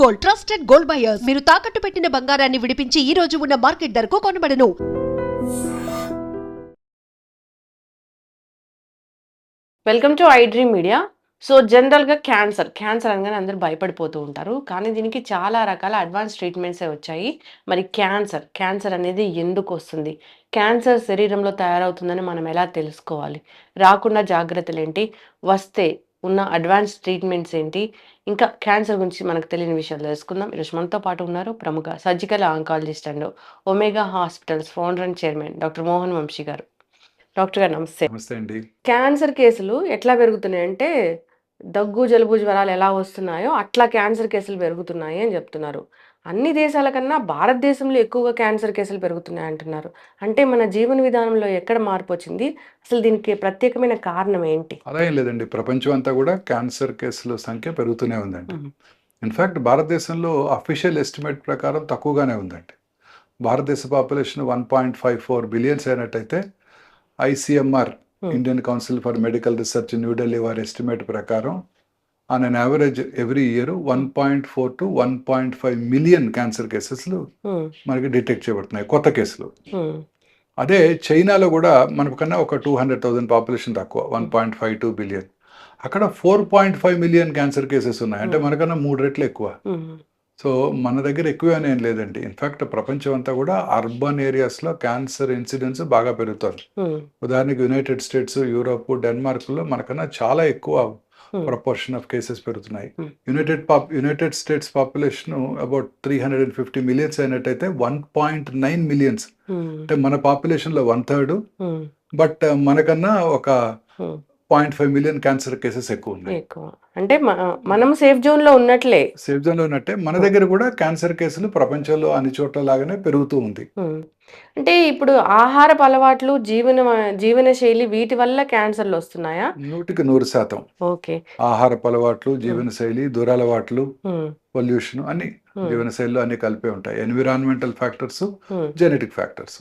Gold, trusted gold buyers. మీరు తాకట్టు పెట్టిన బంగారాన్ని విడిపించి ఈ రోజు ఉన్న మార్కెట్ ధరకు కొనబడను. Welcome to iDream Media. So జనరల్గా క్యాన్సర్ అనగానే అందరూ భయపడిపోతూ ఉంటారు. కానీ దీనికి చాలా రకాల అడ్వాన్స్ ట్రీట్మెంట్సే వచ్చాయి. మరి క్యాన్సర్ అనేది ఎందుకు వస్తుంది? క్యాన్సర్ శరీరంలో తయారవుతుందని మనం ఎలా తెలుసుకోవాలి? రాకుండా జాగ్రత్తలు ఏంటి? వస్తే ఉన్న అడ్వాన్స్ ట్రీట్మెంట్స్ ఏంటి? ఇంకా క్యాన్సర్ గురించి మనకు తెలియని విషయాలు తెలుసుకుందాం. ఈరోజు మనతో పాటు ఉన్నారు ప్రముఖ surgical oncologist and omega hospitals founder and chairman doctor Mohan Vamsi గారు. డాక్టర్ గారు నమస్తే. నమస్తే అండి. క్యాన్సర్ కేసులు ఎట్లా పెరుగుతున్నాయంటే, దగ్గు, జలుబు, జ్వరాలు ఎలా వస్తున్నాయో అట్లా క్యాన్సర్ కేసులు పెరుగుతున్నాయి అని చెప్తున్నారు. అన్ని దేశాల కన్నా భారతదేశంలో ఎక్కువగా క్యాన్సర్ కేసులు పెరుగుతున్నాయి అంటున్నారు. అంటే మన జీవన విధానంలో ఎక్కడ మార్పు వచ్చింది? అసలు దీనికి ప్రత్యేకమైన కారణం ఏంటి? అలా ఏం లేదండి, ప్రపంచం అంతా కూడా క్యాన్సర్ కేసుల సంఖ్య పెరుగుతూనే ఉందండి. ఇన్ఫ్యాక్ట్ భారతదేశంలో అఫీషియల్ ఎస్టిమేట్ ప్రకారం తక్కువగానే ఉందండి. భారతదేశ పాపులేషన్ 1.54 బిలియన్స్ అయినట్టయితే ICMR Indian Council for Medical Research New Delhi వారి ఎస్టిమేట్ ప్రకారం on an average every year 1.4 to 1.5 million cancer కేసెస్లు మనకి డిటెక్ట్ చేయబడుతున్నాయి, కొత్త కేసులు. అదే చైనాలో కూడా మనకన్నా ఒక 200,000 పాపులేషన్ తక్కువ, 1.52 బిలియన్. అక్కడ 4.5 మిలియన్ క్యాన్సర్ కేసెస్ ఉన్నాయి, అంటే మనకన్నా 3 రెట్లు ఎక్కువ. సో మన దగ్గర ఎక్కువనే ఏం లేదండి. ఇన్ఫ్యాక్ట్ ప్రపంచం అంతా కూడా అర్బన్ ఏరియాస్లో క్యాన్సర్ ఇన్సిడెన్స్ బాగా పెరుగుతుంది. ఉదాహరణకి యునైటెడ్ స్టేట్స్, యూరోప్, డెన్మార్క్లో మనకన్నా చాలా ఎక్కువ ప్రపోర్షన్ ఆఫ్ కేసెస్ పెరుగుతున్నాయి. United states population about 350 millions అయినట్టయితే 1.9 మిలియన్స్, అంటే మన పాపులేషన్లో 1/3. బట్ మనకన్నా ఒక 0.5 మిలియన్ క్యాన్సర్ కేసెస్ ఎక్కువ ఉన్నాయి. అంటే మనం సేఫ్ జోన్ లో ఉన్నట్లే. సేఫ్ జోన్ లో ఉన్నట్టే మన దగ్గర కూడా క్యాన్సర్ కేసులు ప్రపంచంలో అన్ని చోట్ల లాగానే పెరుగుతూ ఉంది. అంటే ఇప్పుడు ఆహారపు అలవాట్లు, జీవన శైలి వీటి వల్ల క్యాన్సర్లు వస్తున్నాయా? 100% ఓకే. ఆహారపు అలవాట్లు, జీవన శైలి, దురలవాట్లు, పొల్యూషన్ అన్ని జీవన శైలిలో అన్ని కలిపే ఉంటాయి. Environmental factors, genetic factors.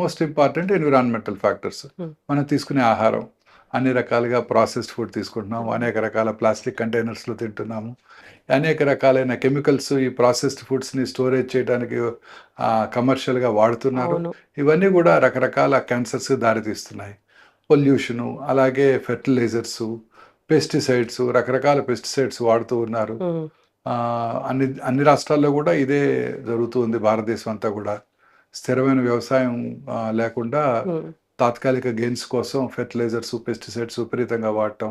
Most important environmental factors. మనం తీసుకునే ఆహారం, అన్ని రకాలుగా ప్రాసెస్డ్ ఫుడ్ తీసుకుంటున్నాము, అనేక రకాల ప్లాస్టిక్ కంటైనర్స్లో తింటున్నాము, అనేక రకాలైన కెమికల్స్ ఈ ప్రాసెస్డ్ ఫుడ్స్ని స్టోరేజ్ చేయడానికి కమర్షియల్గా వాడుతున్నారు. ఇవన్నీ కూడా రకరకాల క్యాన్సర్స్ దారితీస్తున్నాయి. పొల్యూషను, అలాగే ఫెర్టిలైజర్స్, పెస్టిసైడ్స్, రకరకాల పెస్టిసైడ్స్ వాడుతూ ఉన్నారు. అన్ని రాష్ట్రాల్లో కూడా ఇదే జరుగుతుంది. భారతదేశం అంతా కూడా స్థిరమైన వ్యవసాయం లేకుండా తాత్కాలిక గెయిన్స్ కోసం ఫెర్టిలైజర్స్, పెస్టిసైడ్స్ విపరీతంగా వాడటం,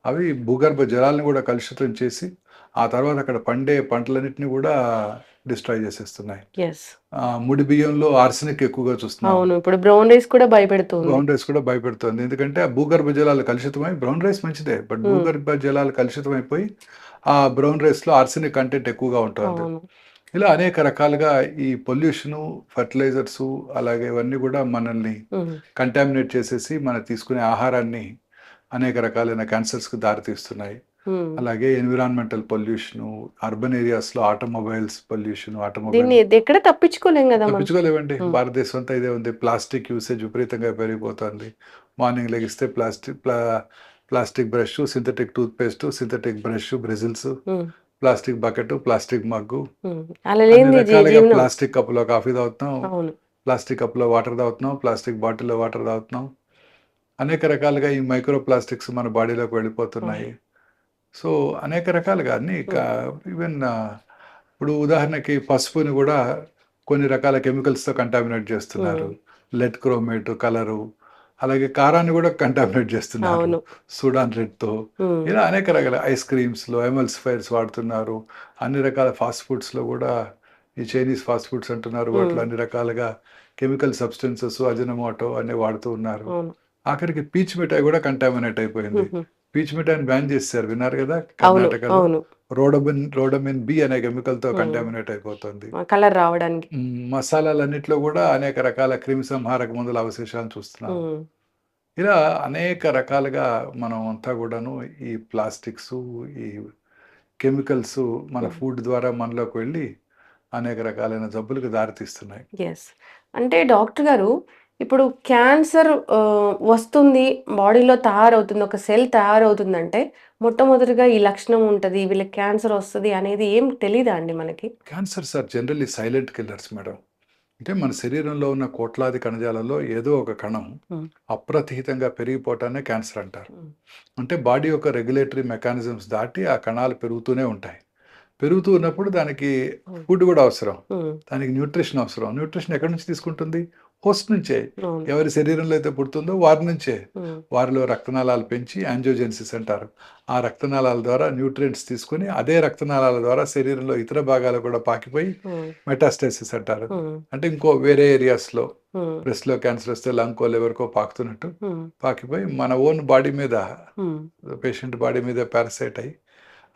అవి భూగర్భ జలాలను కూడా కలుషితం చేసి ఆ తర్వాత అక్కడ పండే పంటలన్నింటినీ కూడా డిస్ట్రాయ్ చేసేస్తున్నాయి. ముడి బియ్యంలో ఆర్సెనిక్ ఎక్కువగా చూస్తున్నాం. ఇప్పుడు బ్రౌన్ రైస్ కూడా భయపెడుతుంది. ఎందుకంటే ఆ భూగర్భ జలాలు కలుషితమై, బ్రౌన్ రైస్ మంచిదే, బట్ భూగర్భ జలాలు కలుషితమైపోయి ఆ బ్రౌన్ రైస్లో ఆర్సెనిక్ కంటెంట్ ఎక్కువగా ఉంటుంది. ఇలా అనేక రకాలుగా ఈ పొల్యూషను, ఫర్టిలైజర్స్, అలాగే ఇవన్నీ కూడా మనల్ని కంటామినేట్ చేసేసి మనం తీసుకునే ఆహారాన్ని అనేక రకాలైన క్యాన్సర్స్కి దారితీస్తున్నాయి. అలాగే ఎన్విరాన్మెంటల్ పొల్యూషను, అర్బన్ ఏరియాస్లో ఆటోమొబైల్స్ పొల్యూషన్, ఎక్కడ తప్పించుకోలేవండి. భారతదేశం అంతా ఇదే ఉంది. ప్లాస్టిక్ యూసేజ్ విపరీతంగా పెరిగిపోతుంది. మార్నింగ్ లెగిస్తే plastic brush, synthetic tooth paste, synthetic brush, bristles, plastic bucket, plastic mug, plastic కప్పులో కాఫీ తాగుతున్నాం, ప్లాస్టిక్ కప్పులో వాటర్ తాగుతున్నాం, ప్లాస్టిక్ బాటిల్లో వాటర్ తాగుతున్నాం. అనేక రకాలుగా ఈ మైక్రో ప్లాస్టిక్స్ మన బాడీలోకి వెళ్ళిపోతున్నాయి. సో అనేక రకాలుగా అన్ని ఈవెన్ ఇప్పుడు ఉదాహరణకి పసుపుని కూడా కొన్ని రకాల కెమికల్స్తో కంటామినేట్ చేస్తున్నారు. లెడ్ క్రోమేట్ కలరు, అలాగే కారాన్ని కూడా కంటామినేట్ చేస్తున్నారు సూడాన్ రెడ్తో. ఇలా అనేక రకాల ఐస్ క్రీమ్స్లో ఎమల్సిఫైర్స్ వాడుతున్నారు. అన్ని రకాల ఫాస్ట్ ఫుడ్స్లో కూడా ఈ చైనీస్ ఫాస్ట్ ఫుడ్స్ అంటున్నారు, వాటిలో అన్ని రకాలుగా కెమికల్ సబ్స్టెన్సెస్, అజినమోటో అన్ని వాడుతూ ఉన్నారు. ఆఖరికి పీచ్ మిఠాయి కూడా కంటామినేట్ అయిపోయింది. పీచ్ మిఠాయిని బ్యాన్ చేశారు, విన్నారు కదా కర్ణాటకలో. రోడమిన్ బి అనే కెమికల్తో కంటామినేట్ అయిపోతుంది. కలర్ రావడానికి మసాలాలన్నిట్లో కూడా అనేక రకాల క్రిమి సంహారక మందుల అవశేషాలను చూస్తున్నాం. ఇలా అనేక రకాలుగా మనం అంతా కూడాను ఈ ప్లాస్టిక్స్, ఈ కెమికల్స్ మన ఫుడ్ ద్వారా మనలోకి వెళ్ళి అనేక రకాలైన జబ్బులకు దారితీస్తున్నాయి. అంటే డాక్టర్ గారు, ఇప్పుడు క్యాన్సర్ వస్తుంది, బాడీలో తయారవుతుంది, ఒక సెల్ తయారవుతుందంటే మొట్టమొదటిగా ఈ లక్షణం ఉంటది, వీళ్ళకి క్యాన్సర్ వస్తది అనేది ఏం తెలీదా అండి మనకి? Cancers are generally silent killers madam. అంటే మన శరీరంలో ఉన్న కోట్లాది కణజాలలో ఏదో ఒక కణం హ్మ్. అప్రతిహితంగా పెరిగిపోవటాన్ని క్యాన్సర్ అంటారు. హ్మ్. అంటే బాడీ యొక్క రెగ్యులేటరీ మెకానిజమ్స్ దాటి ఆ కణాలు పెరుగుతూనే ఉంటాయి. పెరుగుతూ ఉన్నప్పుడు దానికి హ్మ్. ఫుడ్ కూడా అవసరం. హ్మ్. దానికి న్యూట్రిషన్ అవసరం. న్యూట్రిషన్ ఎక్కడి నుంచి తీసుకుంటుంది? హోస్ట్ నుంచే. అవును. ఎవరి శరీరంలో అయితే పుడుతుందో వారి నుంచే. హ్మ్. వారిలో రక్తనాళాలు పెంచి యాంజియోజెన్సిస్ అంటారు. ఆ రక్తనాళాల ద్వారా న్యూట్రియంట్స్ తీసుకొని అదే రక్తనాళాల ద్వారా శరీరంలో ఇతర భాగాలకు కూడా పాకిపోయి హ్మ్. మెటాస్టాసిస్ అంటారు. హ్మ్. అంటే ఇంకో వేరే ఏరియాస్‌లో హ్మ్. బ్రెస్ట్‌లో క్యాన్సర్ వస్తే లంగ్‌కో, లివర్‌కో పాకుతున్నట్టు హ్మ్. పాకిపోయి మన ఓన్ బాడీ మీద హ్మ్. పేషెంట్ బాడీ మీద పారసైట్ అయ్యి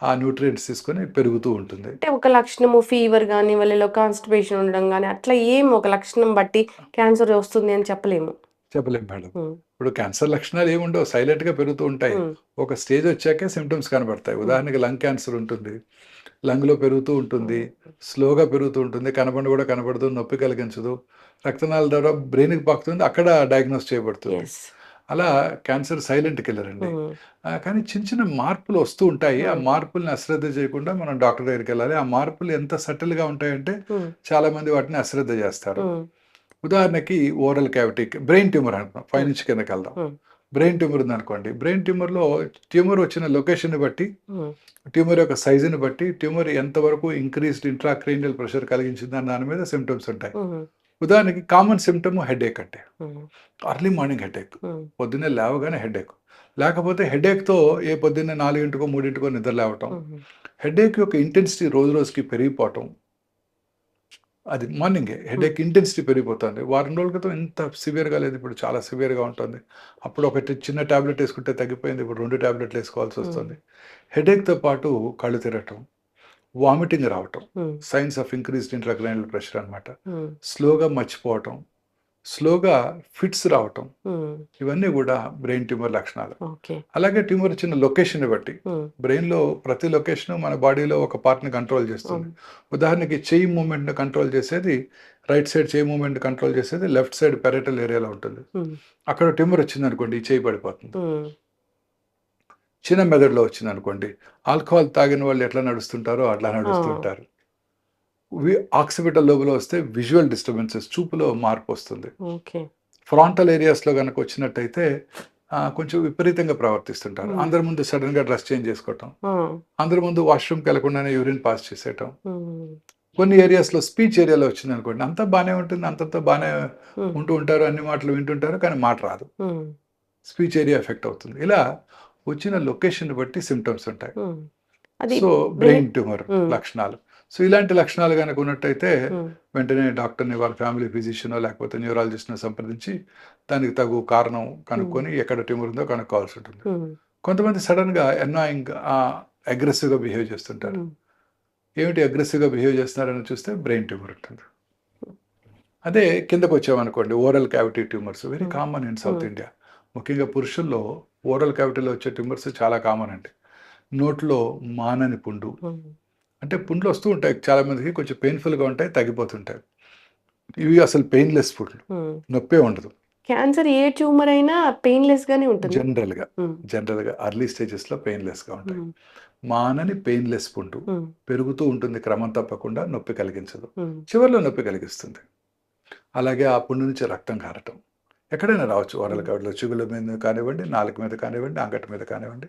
ఆ న్యూట్రియంట్స్ తీసుకొని పెరుగుతూ ఉంటుంది. అంటే ఒక లక్షణము ఫీవర్ గాని, వాళ్ళలో కాన్‌స్టిపేషన్ ఉండడం గాని, అట్లా ఏం ఒక లక్షణం బట్టి క్యాన్సర్ వస్తుంది అని చెప్పలేము. చెప్పలేం మేడం. హ్మ్. ఇప్పుడు క్యాన్సర్ లక్షణాలు ఏముండవు. సైలెంట్‌గా పెరుగుతూ ఉంటాయి. హ్మ్. ఒక స్టేజ్ వచ్చాకే సింప్టమ్స్ కనబడతాయి. హ్మ్. ఉదాహరణకి లంగ్ క్యాన్సర్ ఉంటుంది. లంగ్‌లో పెరుగుతూ ఉంటుంది. హ్మ్. స్లోగా పెరుగుతూ ఉంటుంది. కనబడి కూడా కనబడదు. నొప్పి కలిగించదు. రక్తనాళాల ద్వారా బ్రెయిన్‌కి పాకుతుంది. అక్కడ డయాగ్నోస్ చేయబడుతుంది. యెస్. అలా క్యాన్సర్ సైలెంట్ కిల్లర్ అండి. హ్మ్. కానీ చిన్న చిన్న మార్పులు వస్తూ ఉంటాయి. ఆ హ్మ్. మార్పుల్ని అశ్రద్ధ చేయకుండా మనం డాక్టర్ దగ్గరికెళ్ళాలి. ఆ మార్పులు ఎంత సటిల్‌గా ఉంటాయంటే హ్మ్. చాలామంది వాటిని అశ్రద్ధ చేస్తారు. హ్మ్. ఉదాహరణకి ఓరల్ క్యావిటీ బ్రెయిన్ ట్యూమర్ అనుకున్నాం. హ్మ్. పైనుంచి కిందకెళ్దాం. హ్మ్. బ్రెయిన్ ట్యూమర్ ఉందనుకోండి. బ్రెయిన్ ట్యూమర్‌లో ట్యూమర్ వచ్చిన లొకేషన్‌ని బట్టి, హ్మ్. ట్యూమర్ యొక్క సైజుని బట్టి, ట్యూమర్ ఎంతవరకు ఇంక్రీజ్డ్ ఇంట్రాక్రేనియల్ ప్రెషర్ కలిగించిందన్న దాని మీద సింప్టమ్స్ ఉంటాయి. హ్మ్. ఉదాహరణకి కామన్ సింప్టమ్ హెడేక్ అంటే. హ్మ్. Early morning headache. హ్మ్. పొద్దున్నే లేవగానే హెడేక్. లేకపోతే హెడేక్‌తో పొద్దున్నే 4కో, 3కో నిద్ర లేవటం. హుహు. హెడేక్ యొక్క ఇంటెన్సిటీ రోజు రోజుకి పెరిగిపోవటం. అది మార్నింగే హ్మ్. హెడేక్ ఇంటెన్సిటీ పెరిగిపోతుంది. వారం రోజుల క్రితం ఇంత సివియర్‌గా లేదు. ఇప్పుడు చాలా సివియర్‌గా ఉంటుంది. అప్పుడు ఒకటి చిన్న టాబ్లెట్ ఏసుకుంటే తగ్గిపోయింది. ఇప్పుడు 2 టాబ్లెట్‌లు హ్మ్. ఏసుకోవాల్సొస్తుంది. హెడేక్‌తో పాటు కళ్ళు తిరగటం, వామిటింగ్ రావటం. హ్మ్. Science of increased intracranial pressure అన్నమాట. హ్మ్. స్లోగా మర్చిపోవటం, స్లోగా ఫిట్స్ రావటం. హ్మ్. ఇవన్నీ గూడా బ్రెయిన్ ట్యూమర్ లక్షణాలు. ఓకే. అలాగే ట్యూమర్ వచ్చిన లొకేషన్‌ని బట్టి. హ్మ్. బ్రెయిన్‌లో ప్రతి లొకేషను మన బాడీలో ఒక పార్ట్‌ని కంట్రోల్ చేస్తుంది. అవును. ఉదాహరణకి చెయ్యి మూవ్‌మెంట్‌ని కంట్రోల్ చేసేది రైట్ సైడ్ చెయ్యి మూవ్‌మెంట్‌ని కంట్రోల్ చేసేది లెఫ్ట్ సైడ్ పారియటల్ ఏరియాలో ఉంటుంది. హ్మ్. అక్కడ ట్యూమర్ వచ్చిందనుకోండి ఈ చెయ్యి పడిపోతుంది. హ్మ్. చిన్న మెదడులో వచ్చిందనుకోండి ఆల్కహాల్ తాగిన వాళ్ళు ఎట్లా నడుస్తుంటారో అట్లా ఆ! నడుస్తుంటారు. ఆక్సిపిటల్ లోబ్‌లో వస్తే విజువల్ డిస్టర్బెన్సెస్ చూపులో మార్పు వస్తుంది. ఓకే. ఫ్రాంటల్ ఏరియాస్‌లో గనక వచ్చినట్టయితే కొంచెం విపరీతంగా ప్రవర్తిస్తుంటారు. హ్మ్. అందరి ముందు సడెన్‌గా డ్రెస్ చేంజ్ చేసుకోవటం. ఆ! అందరి ముందు వాష్‌రూమ్‌కెళ్ళకుండానే యూరిన్ పాస్ చేసేయటం. హ్మ్. కొన్ని ఏరియాస్‌లో స్పీచ్ ఏరియాలో వచ్చిందనుకోండి, అంతా బానే ఉంటుంది. అంతంతా బానే హ్మ్. ఉంటూ ఉంటారు. అన్ని మాటలు వింటుంటారు. కానీ మాట రాదు. హ్మ్. స్పీచ్ ఏరియా ఎఫెక్ట్ అవుతుంది. ఇలా వచ్చిన లొకేషన్‌ని బట్టి సింప్టమ్స్ ఉంటాయి. హ్మ్. అది సో, బ్రెయిన్ బ్రెయిన్ ట్యూమర్ హ్మ్. లక్షణాలు. సో, ఇలాంటి లక్షణాలు గనక ఉన్నట్టయితే హ్మ్. వెంటనే డాక్టర్‌ని, వాళ్ళ ఫ్యామిలీ ఫిజిషియనో లేకపోతే న్యూరాలజిస్ట్‌నో సంప్రదించి దానికి తగు కారణం హ్మ్. కనుక్కొని ఎక్కడ ట్యూమర్ ఉందో కనుక్కోవాల్సి ఉంటుంది. హ్మ్. కొంతమంది సడెన్‌గా అన్నాయింగ్ అగ్రెసివ్‌గా బిహేవ్ చేస్తుంటారు. హ్మ్. ఏమిటి అగ్రెసివ్‌గా బిహేవ్ చేస్తున్నారని చూస్తే బ్రెయిన్ ట్యూమర్ ఉంటుంది. అదే కిందకొచ్చామనుకోండి ఓరల్ క్యావిటీ ట్యూమర్స్ వెరీ హ్మ్. కామన్ ఇన్ సౌత్ హ్మ్. ఇండియా. ముఖ్యంగా పురుషుల్లో ఓరల్ క్యావిటీలో వచ్చే ట్యూమర్స్ చాలా కామన్ అండి. నోట్లో మానని పుండు. హ్మ్. అంటే పుండ్లు వస్తూ ఉంటాయి. చాలా మందికి కొంచెం పెయిన్‌ఫుల్‌గా ఉంటాయి. తగ్గిపోతుంటాయి. ఇవి అసలు పెయిన్‌లెస్ పుండ్లు. హ్మ్. నొప్పే ఉండదు. క్యాన్సర్ ఏ ట్యూమర్ అయినా పెయిన్‌లెస్ గానే ఉంటుంది. జనరల్‌గా. హ్మ్. జనరల్‌గా ఎర్లీ స్టేజెస్‌లో పెయిన్‌లెస్‌గా ఉంటాయి. హ్మ్. మానని పెయిన్‌లెస్ పుండు. హ్మ్. పెరుగుతూ ఉంటుంది క్రమం తప్పకుండా నొప్పి కలిగించదు. హ్మ్. చివర్లో నొప్పి కలిగిస్తుంది. అలాగే ఆ పుండు నుంచి రక్తం కారటం. ఎక్కడైనా రావచ్చు ఓరల్ హ్మ్. క్యావిటీలో చిగుళ్ళ మీద కానివ్వండి, నాలుక మీద కానివ్వండి, అంగటి మీద కానివ్వండి.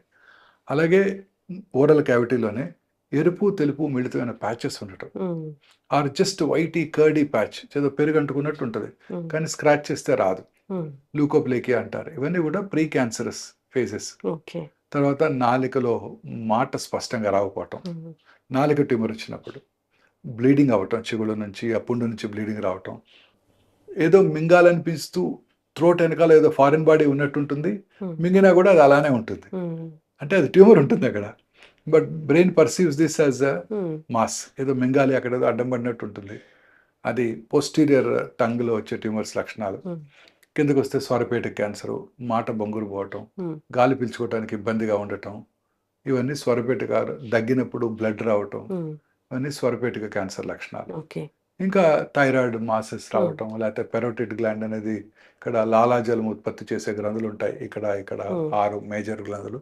అలాగే ఓరల్ క్యావిటీలోనే ఎరుపు, తెలుపు మిళితమైన ప్యాచెస్ ఉండటం. Hmm. Or just whitey curdy patch ఏదో పెరుగు అంటుకున్నట్టు ఉంటుంది. హ్మ్. కానీ స్క్రాచ్ చేస్తే రాదు. హ్మ్. ల్యూకోప్లేకియా అంటారు. ఇవన్నీ కూడా ప్రీ క్యాన్సరస్ ఫేజెస్. ఓకే. తర్వాత నాలికలో మాట స్పష్టంగా రాకపోవటం. హ్మ్. నాలిక ట్యూమర్ వచ్చినప్పుడు. బ్లీడింగ్ అవ్వటం చిగుళ్ళ నుంచి, ఆ పుండు నుంచి బ్లీడింగ్ రావటం. ఏదో మింగాలనిపిస్తూ థ్రోట్ ఎనకాల ఏదో ఫారిన్ బాడీ ఉన్నట్టుంటుంది. హ్మ్. మింగినా కూడా అది అలానే ఉంటుంది. హ్మ్. అంటే అది ట్యూమర్ ఉంటుందక్కడ. But brain perceives this as a hmm. Mass. ఏదో మింగాలి అక్కడేదో అడ్డం పడినట్టు ఉంటుంది. అది పోస్టీరియర్ టంగ్‌లో వచ్చే ట్యూమర్స్ లక్షణాలు. హ్మ్. కిందకొస్తే స్వరపేటిక క్యాన్సరు, మాట బొంగురు పోవటం, హ్మ్. గాలి పీల్చుకోవటానికి ఇబ్బందిగా ఉండటం, ఇవన్నీ స్వరపేటిక దగ్గినప్పుడు బ్లడ్ రావటం, హ్మ్. ఇవన్నీ స్వరపేటిక క్యాన్సర్ లక్షణాలు. ఓకే. ఇంకా థైరాయిడ్ మాసెస్ రావటం, లేకపోతే పెరోటిడ్ గ్లాండ్ అనేది ఇక్కడ లాలాజలం ఉత్పత్తి చేసే గ్రంథులు ఉంటాయి. ఇక్కడ 6 మేజర్ గ్రంథులు,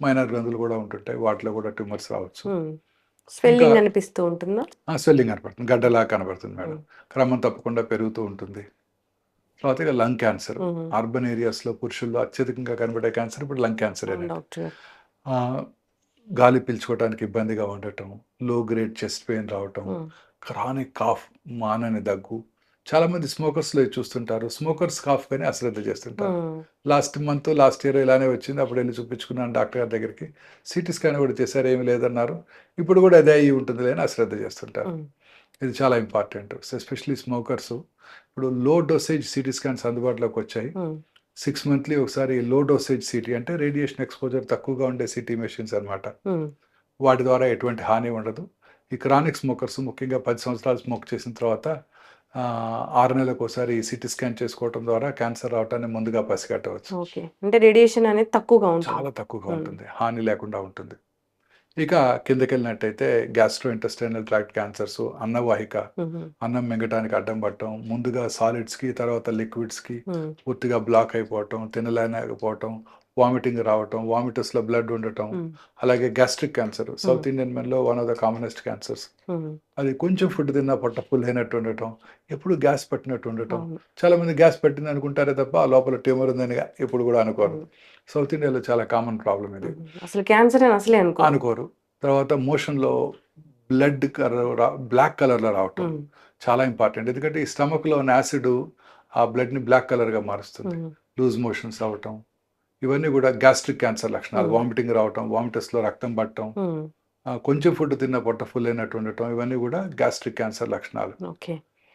మైనర్ గ్రంథులు కూడా ఉంటుంటాయి. వాటిలో కూడా ట్యూమర్స్ రావచ్చు. స్వెల్లింగ్ అనిపిస్తూ ఉంటుందా? స్వెల్లింగ్ కనపడుతుంది, గడ్డలా కనబడుతుంది మేడం. క్రమం తప్పకుండా పెరుగుతూ ఉంటుంది. తర్వాత ఇక లంగ్ క్యాన్సర్, అర్బన్ ఏరియాస్లో పురుషుల్లో అత్యధికంగా కనబడే క్యాన్సర్ ఇప్పుడు లంగ్ క్యాన్సర్. డాక్టర్ గాలి పీల్చుకోవడానికి ఇబ్బందిగా ఉండటం, లో గ్రేడ్ చెస్ట్ పెయిన్ రావటం, క్రానిక్ కాఫ్, మానని దగ్గు. చాలా మంది స్మోకర్స్లో చూస్తుంటారు. స్మోకర్స్ కాఫ్ కానీ అశ్రద్ధ చేస్తుంటారు. లాస్ట్ ఇయర్ ఇలానే వచ్చింది. అప్పుడు వెళ్ళి చూపించుకున్నాను డాక్టర్ గారి దగ్గరికి. సిటీ స్కాన్ కూడా చేశారు, ఏమీ లేదన్నారు. ఇప్పుడు కూడా అదే అయ్యి ఉంటుంది అని అశ్రద్ధ చేస్తుంటారు. ఇది చాలా ఇంపార్టెంట్, ఎస్పెషలీ స్మోకర్స్. ఇప్పుడు లో డోసేజ్ సిటీ స్కాన్స్ అందుబాటులోకి వచ్చాయి. 6 monthly ఒకసారి లో డోసేజ్ సిటీ అంటే రేడియేషన్ ఎక్స్పోజర్ తక్కువగా ఉండే సిటీ మెషిన్స్ అన్నమాట. వాటి ద్వారా ఎటువంటి హాని ఉండదు. ఈ క్రానిక్ స్మోకర్స్ ముఖ్యంగా 10 సంవత్సరాలు స్మోక్ చేసిన తర్వాత 6 నెలలకు ఒకసారి సిటీ స్కాన్ చేసుకోవడం ద్వారా క్యాన్సర్ రావటాన్ని ముందుగా పసిగట్టవచ్చు. ఓకే, అంటే రేడియేషన్ అనేది తక్కువగా ఉంటుంది, చాలా తక్కువగా ఉంటుంది, హాని లేకుండా ఉంటుంది. ఇక కిందకి వెళ్ళినట్టయితే గ్యాస్ట్రో ఇంటెస్టైనల్ ట్రాక్ట్ క్యాన్సర్స్, అన్నవాహిక, అన్నం మింగటానికి అడ్డం పడటం, ముందుగా సాలిడ్స్కి తర్వాత లిక్విడ్స్కి పూర్తిగా బ్లాక్ అయిపోవటం, తినలేకపోవటం, వామిటింగ్ రావటం, వామిటస్లో బ్లడ్ ఉండటం. అలాగే గ్యాస్ట్రిక్ క్యాన్సర్, సౌత్ ఇండియన్ మెన్లో one of the commonest cancers. అది కొంచెం ఫుడ్ తిన్నా పొట్ట ఫుల్ అయినట్టు ఉండటం, ఎప్పుడు గ్యాస్ పట్టినట్టు ఉండటం. చాలా మంది గ్యాస్ పట్టింది అనుకుంటారే తప్ప ఆ లోపల ట్యూమర్ ఉందని ఎప్పుడు కూడా అనుకోరు. సౌత్ ఇండియాలో చాలా కామన్ ప్రాబ్లం ఇది. అసలు క్యాన్సర్ అని అసలే అనుకోరు. తర్వాత మోషన్లో బ్లడ్ బ్లాక్ కలర్లో రావటం చాలా ఇంపార్టెంట్. ఎందుకంటే ఈ స్టమక్లో ఉన్న యాసిడ్ ఆ బ్లడ్ని బ్లాక్ కలర్గా మారుస్తుంది. లూజ్ మోషన్స్ అవటం, ఇవన్నీ కూడా గ్యాస్ట్రిక్ క్యాన్సర్ లక్షణాలు. వామిటింగ్ రావటం, వామిటస్లో రక్తం పట్టడం, కొంచెం ఫుడ్ తిన్న పొట్ట ఫుల్ అయినట్టు ఉండటం, ఇవన్నీ కూడా గ్యాస్ట్రిక్ క్యాన్సర్ లక్షణాలు.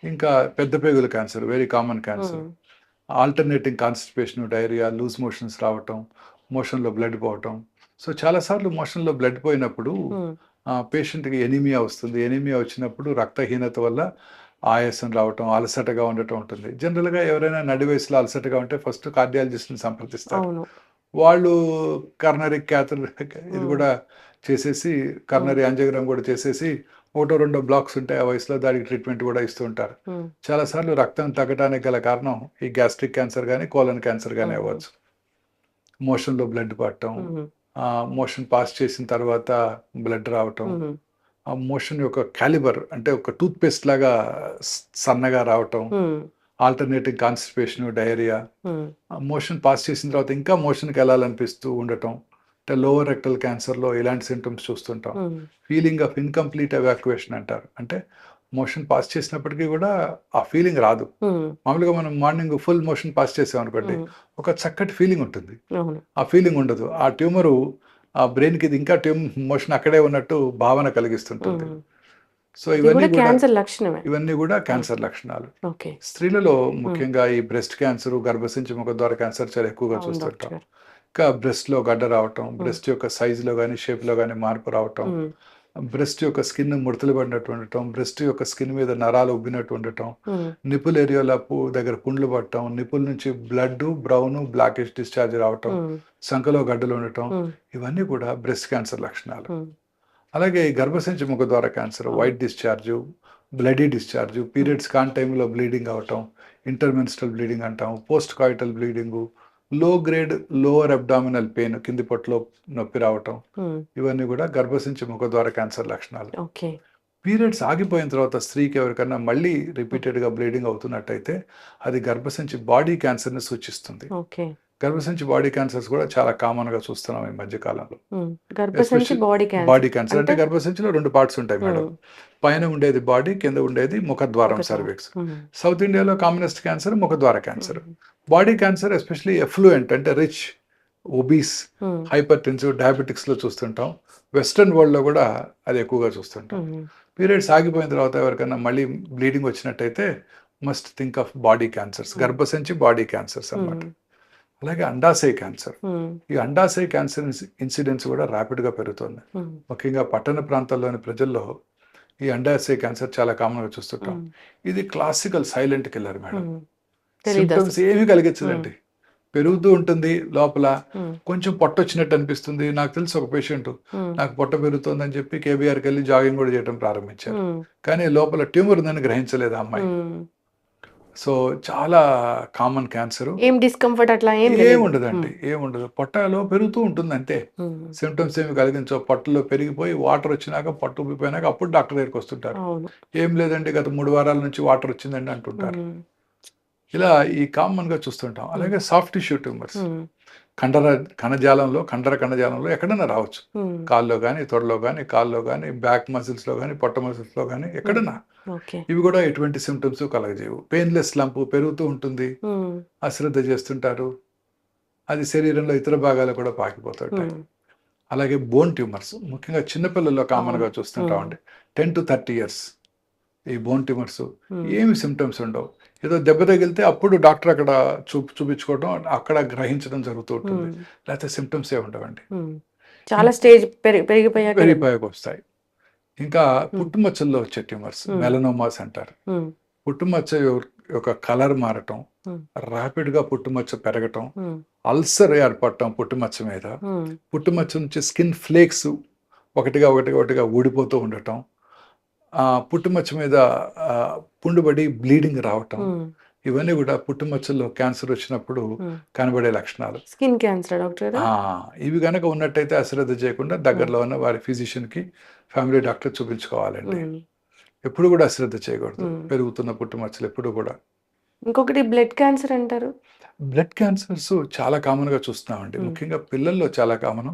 ఇంకా పెద్ద పేగుల cancer, very common cancer. Alternating constipation, diarrhoea, loose motions రావటం, మోషన్లో బ్లడ్ పోవటం. సో చాలాసార్లు మోషన్లో బ్లడ్ పోయినప్పుడు పేషెంట్కి ఎనీమియా వస్తుంది. ఎనీమియా వచ్చినప్పుడు రక్తహీనత వల్ల ఆయాసం రావటం, అలసటగా ఉండటం ఉంటుంది. జనరల్గా ఎవరైనా నడి వయసులో అలసటగా ఉంటే ఫస్ట్ కార్డియాలజిస్ట్ని సంప్రదిస్తారు. వాళ్ళు కర్నరీ క్యాథర్ ఇది కూడా చేసేసి, కర్నరీ యాంజియోగ్రామ్ కూడా చేసేసి 1-2 బ్లాక్స్ ఉంటాయి ఆ వయసులో, దానికి ట్రీట్మెంట్ కూడా ఇస్తూ ఉంటారు. చాలాసార్లు రక్తం తగ్గడానికి గల కారణం ఈ గ్యాస్ట్రిక్ క్యాన్సర్ కానీ కోలన్ క్యాన్సర్ కానీ అవ్వచ్చు. మోషన్లో బ్లడ్ పడటం, మోషన్ పాస్ చేసిన తర్వాత బ్లడ్ రావటం, ఆ మోషన్ యొక్క క్యాలిబర్ అంటే ఒక టూత్ పేస్ట్ లాగా సన్నగా రావటం, alternating constipation, diarrhoea, motion pass చేసిన తర్వాత ఇంకా మోషన్కి వెళ్ళాలనిపిస్తూ ఉండటం. అంటే లోవర్ రెక్టల్ క్యాన్సర్లో ఇలాంటి సింటమ్స్ చూస్తుంటాం. ఫీలింగ్ ఆఫ్ ఇన్కంప్లీట్ ఎవాక్యుయేషన్ అంటారు. అంటే మోషన్ పాస్ చేసినప్పటికీ కూడా ఆ ఫీలింగ్ రాదు. మామూలుగా మనం మార్నింగ్ ఫుల్ మోషన్ పాస్ చేసాం అనుకోండి, ఒక చక్కటి ఫీలింగ్ ఉంటుంది. ఆ ఫీలింగ్ ఉండదు. ఆ ట్యూమరు ఆ బ్రెయిన్కి ఇది ఇంకా మోషన్ అక్కడే ఉన్నట్టు భావన కలిగిస్తుంటుంది. సో ఇవన్నీ కూడా క్యాన్సర్ లక్షణాలు. స్త్రీలలో ముఖ్యంగా ఈ బ్రెస్ట్ క్యాన్సర్, గర్భసంచి ముఖద్వార క్యాన్సర్ చాలా ఎక్కువగా చూస్తుంటాం. ఇంకా బ్రెస్ట్లో గడ్డ రావటం, బ్రెస్ట్ యొక్క సైజులో కానీ షేప్లో కానీ మార్పు రావటం, బ్రెస్ట్ యొక్క స్కిన్ ముడతలు పడినట్టు ఉండటం, బ్రెస్ట్ యొక్క స్కిన్ మీద నరాలు ఉబ్బినట్టు ఉండటం, నిపుల్ ఏరియాలో దగ్గర పుండ్లు పడటం, నిపుల్ నుంచి బ్లడ్ బ్రౌన్ బ్లాకిష్ డిశ్చార్జ్ రావటం, సంకలో గడ్డలు ఉండటం, ఇవన్నీ కూడా బ్రెస్ట్ క్యాన్సర్ లక్షణాలు. అలాగే ఈ గర్భసంచి ముఖద్వార cancer, white discharge, bloody discharge, periods కాన్ టైంలో బ్లీడింగ్ అవటం, ఇంటర్మెన్స్ట్రల్ బ్లీడింగ్ అంటాం, post coital bleeding, low grade lower abdominal pain, కింది పొట్టలో నొప్పి రావటం, ఇవన్నీ కూడా గర్భసంచి ముఖద్వార క్యాన్సర్ లక్షణాలు. పీరియడ్స్ ఆగిపోయిన తర్వాత స్త్రీకి ఎవరికన్నా మళ్ళీ రిపీటెడ్గా బ్లీడింగ్ అవుతున్నట్టయితే అది గర్భసంచి బాడీ క్యాన్సర్ని సూచిస్తుంది. గర్భసంచి బాడీ క్యాన్సర్స్ కూడా చాలా కామన్ గా చూస్తున్నాం ఈ మధ్య కాలంలో. బాడీ క్యాన్సర్ అంటే గర్భసంచిలో 2 పార్ట్స్ ఉంటాయి మేడం. పైన ఉండేది బాడీ, కింద ఉండేది ముఖద్వారం, సర్విక్స్. సౌత్ ఇండియాలో కామనెస్ట్ క్యాన్సర్ ముఖద్వార క్యాన్సర్. బాడీ క్యాన్సర్ ఎస్పెషల్లీ ఎఫ్లూయెంట్ అంటే rich, obese, hypertensive, diabetics లో చూస్తుంటాం. వెస్టర్న్ వరల్డ్ లో కూడా అది ఎక్కువగా చూస్తుంటాం. పీరియడ్స్ ఆగిపోయిన తర్వాత ఎవరికైనా మళ్ళీ బ్లీడింగ్ వచ్చినట్టయితే must think of body cancers, గర్భసంచి బాడీ క్యాన్సర్స్ అన్నమాట. అలాగే అండాశయ క్యాన్సర్, ఈ అండాశయ క్యాన్సర్ ఇన్సిడెన్స్ కూడా ర్యాపిడ్గా పెరుగుతుంది. ముఖ్యంగా పట్టణ ప్రాంతాల్లోని ప్రజల్లో ఈ అండాశయ క్యాన్సర్ చాలా కామన్గా చూస్తుంటాం. ఇది classical silent killer madam. Symptoms ఏమీ కలిగించదండి. పెరుగుతూ ఉంటుంది లోపల, ఉమ్, కొంచెం పొట్ట వచ్చినట్టు అనిపిస్తుంది. నాకు తెలిసి ఒక పేషెంట్ ఉమ్, నాకు పొట్ట పెరుగుతోందని చెప్పి కేబీఆర్కి వెళ్ళి జాగింగ్ కూడా చేయడం ప్రారంభించారు. ఉమ్, కానీ లోపల ట్యూమర్ ఉందని గ్రహించలేదు ఆ అమ్మాయి. ఉమ్. సో చాలా కామన్ క్యాన్సర్. ఏం డిస్కంఫర్ట్ అట్లా ఏం లేదు. ఏముండదండి, ఏముండదు. పొట్టలో పెరుగుతూ ఉంటుంది అంతే. ఉమ్, సిమ్టమ్స్ ఏమి కలిగించవు. పొట్టలో పెరిగిపోయి వాటర్ వచ్చినాక, పొట్ట ఉబ్బిపోయినాక అప్పుడు డాక్టర్ దగ్గరికి వస్తుంటారు. అవును. ఏం లేదండి గత 3 వారాల నుంచి వాటర్ వచ్చిందండి అంటుంటారు. ఉమ్, ఇలా ఈ కామన్ గా చూస్తుంటాం. అలాగే సాఫ్ట్ టిష్యూ ట్యూమర్స్ ఉమ్, కణజాలంలో కణజాలంలో ఎక్కడైనా రావచ్చు. ఉమ్, కాల్లో కానీ, తొడలో కానీ, కాల్లో కానీ, బ్యాక్ మసిల్స్ లో కానీ, పొట్ట మసిల్స్ లో కానీ, ఎక్కడైనా. ఓకే. ఇవి కూడా ఎటువంటి సిమ్టమ్స్ కలగజేయవు. పెయిన్లెస్ లంప్ పెరుగుతూ ఉంటుంది, ఉమ్, అశ్రద్ధ చేస్తుంటారు, అది శరీరంలో ఇతర భాగాలు కూడా పాకిపోతుంటాయి. ఉమ్, అలాగే బోన్ ట్యూమర్స్ ముఖ్యంగా చిన్నపిల్లల్లో కామన్గా అవును. చూస్తుంటామండి. 10 to 30 years ఈ బోన్ ట్యూమర్స్ ఉమ్, ఏమి సిమ్టమ్స్ ఉండవు. ఏదో దెబ్బ తగిలితే అప్పుడు డాక్టర్ అక్కడ చూపించుకోవడం, అక్కడ గ్రహించడం జరుగుతూ ఉంటుంది. ఉమ్, లేకపోతే సిమ్టమ్స్ ఏ ఉండవండి. ఉమ్. చాలా స్టేజ్ పెరిగిపోయాక. పెరిగిపోయాక వస్తాయి. ఇంకా పుట్టుమచ్చల్లో వచ్చే ట్యూమర్స్ ఉమ్. మెలనోమాస్ అంటారు. ఉమ్, పుట్టుమచ్చ యొక్క కలర్ మారటం, ఉమ్, ర్యాపిడ్గా పుట్టుమచ్చ పెరగటం, ఉమ్, అల్సర్ ఏర్పడటం పుట్టుమచ్చ మీద, ఉమ్, పుట్టుమచ్చ నుంచి స్కిన్ ఫ్లేక్స్ ఒకటిగా ఊడిపోతూ ఉండటం, పుట్టుమచ్చ మీద పుండుబడి బ్లీడింగ్ రావటం, ఉమ్, ఇవన్నీ కూడా పుట్టుమచ్చల్లో క్యాన్సర్ వచ్చినప్పుడు ఉమ్. కనబడే లక్షణాలు. స్కిన్ క్యాన్సర్ డాక్టర్ గారు. ఇవి కనుక ఉన్నట్టయితే అశ్రద్ధ చేయకుండా దగ్గరలో ఉన్న వారి ఫిజిషియన్కి, ఫ్యామిలీ డాక్టర్ చూపించుకోవాలండి. ఉమ్. ఎప్పుడు కూడా అశ్రద్ధ చేయకూడదు ఉమ్. పెరుగుతున్న పుట్టుమచ్చలు ఎప్పుడు కూడా. ఇంకొకటి బ్లడ్ క్యాన్సర్ అంటారు. బ్లడ్ క్యాన్సర్స్ చాలా కామన్గా చూస్తున్నామండి. ముఖ్యంగా పిల్లల్లో చాలా కామన్.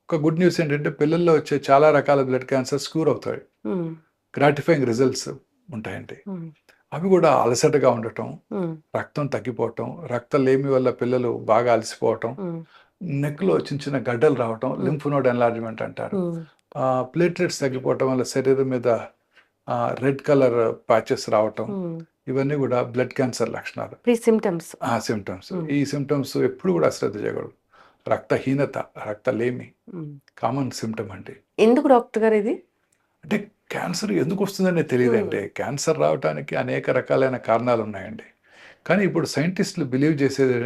ఒక గుడ్ న్యూస్ ఏంటంటే పిల్లల్లో వచ్చే చాలా రకాల బ్లడ్ క్యాన్సర్స్ క్యూర్ అవుతాయి. ఉమ్, గ్రాటిఫైయింగ్ రిజల్ట్స్ ఉంటాయండి. ఉమ్, అవి కూడా అలసటగా ఉండటం, ఉమ్, రక్తం తగ్గిపోవటం, రక్తలేమి వల్ల పిల్లలు బాగా అలసిపోవటం, ఉమ్, నెక్లో చిన్న చిన్న గడ్డలు రావటం, లింఫ్ నోడ్ ఎన్లార్జ్మెంట్ అంటారు. ఉమ్, ప్లేట్లెట్స్ తగ్గిపోవటం వల్ల శరీరం మీద రెడ్ కలర్ ప్యాచెస్ రావటం, ఉమ్. ఇవన్నీ కూడా బ్లడ్ క్యాన్సర్ లక్షణాలు, ప్రీ సిమ్టమ్స్. సిమ్టమ్స్. ఈ సిమ్టమ్స్ ఎప్పుడు కూడా అశ్రద్ధ చేయకూడదు. రక్తహీనత, రక్తలేమి కామన్ సిమ్టమ్ అండి. ఎందుకు డాక్టర్ గారు ఇది? అంటే క్యాన్సర్ ఎందుకు వస్తుందనే తెలియదండి. క్యాన్సర్ రావడానికి అనేక రకాలైన కారణాలు ఉన్నాయండి. కానీ ఇప్పుడు సైంటిస్టులు బిలీవ్ చేసేది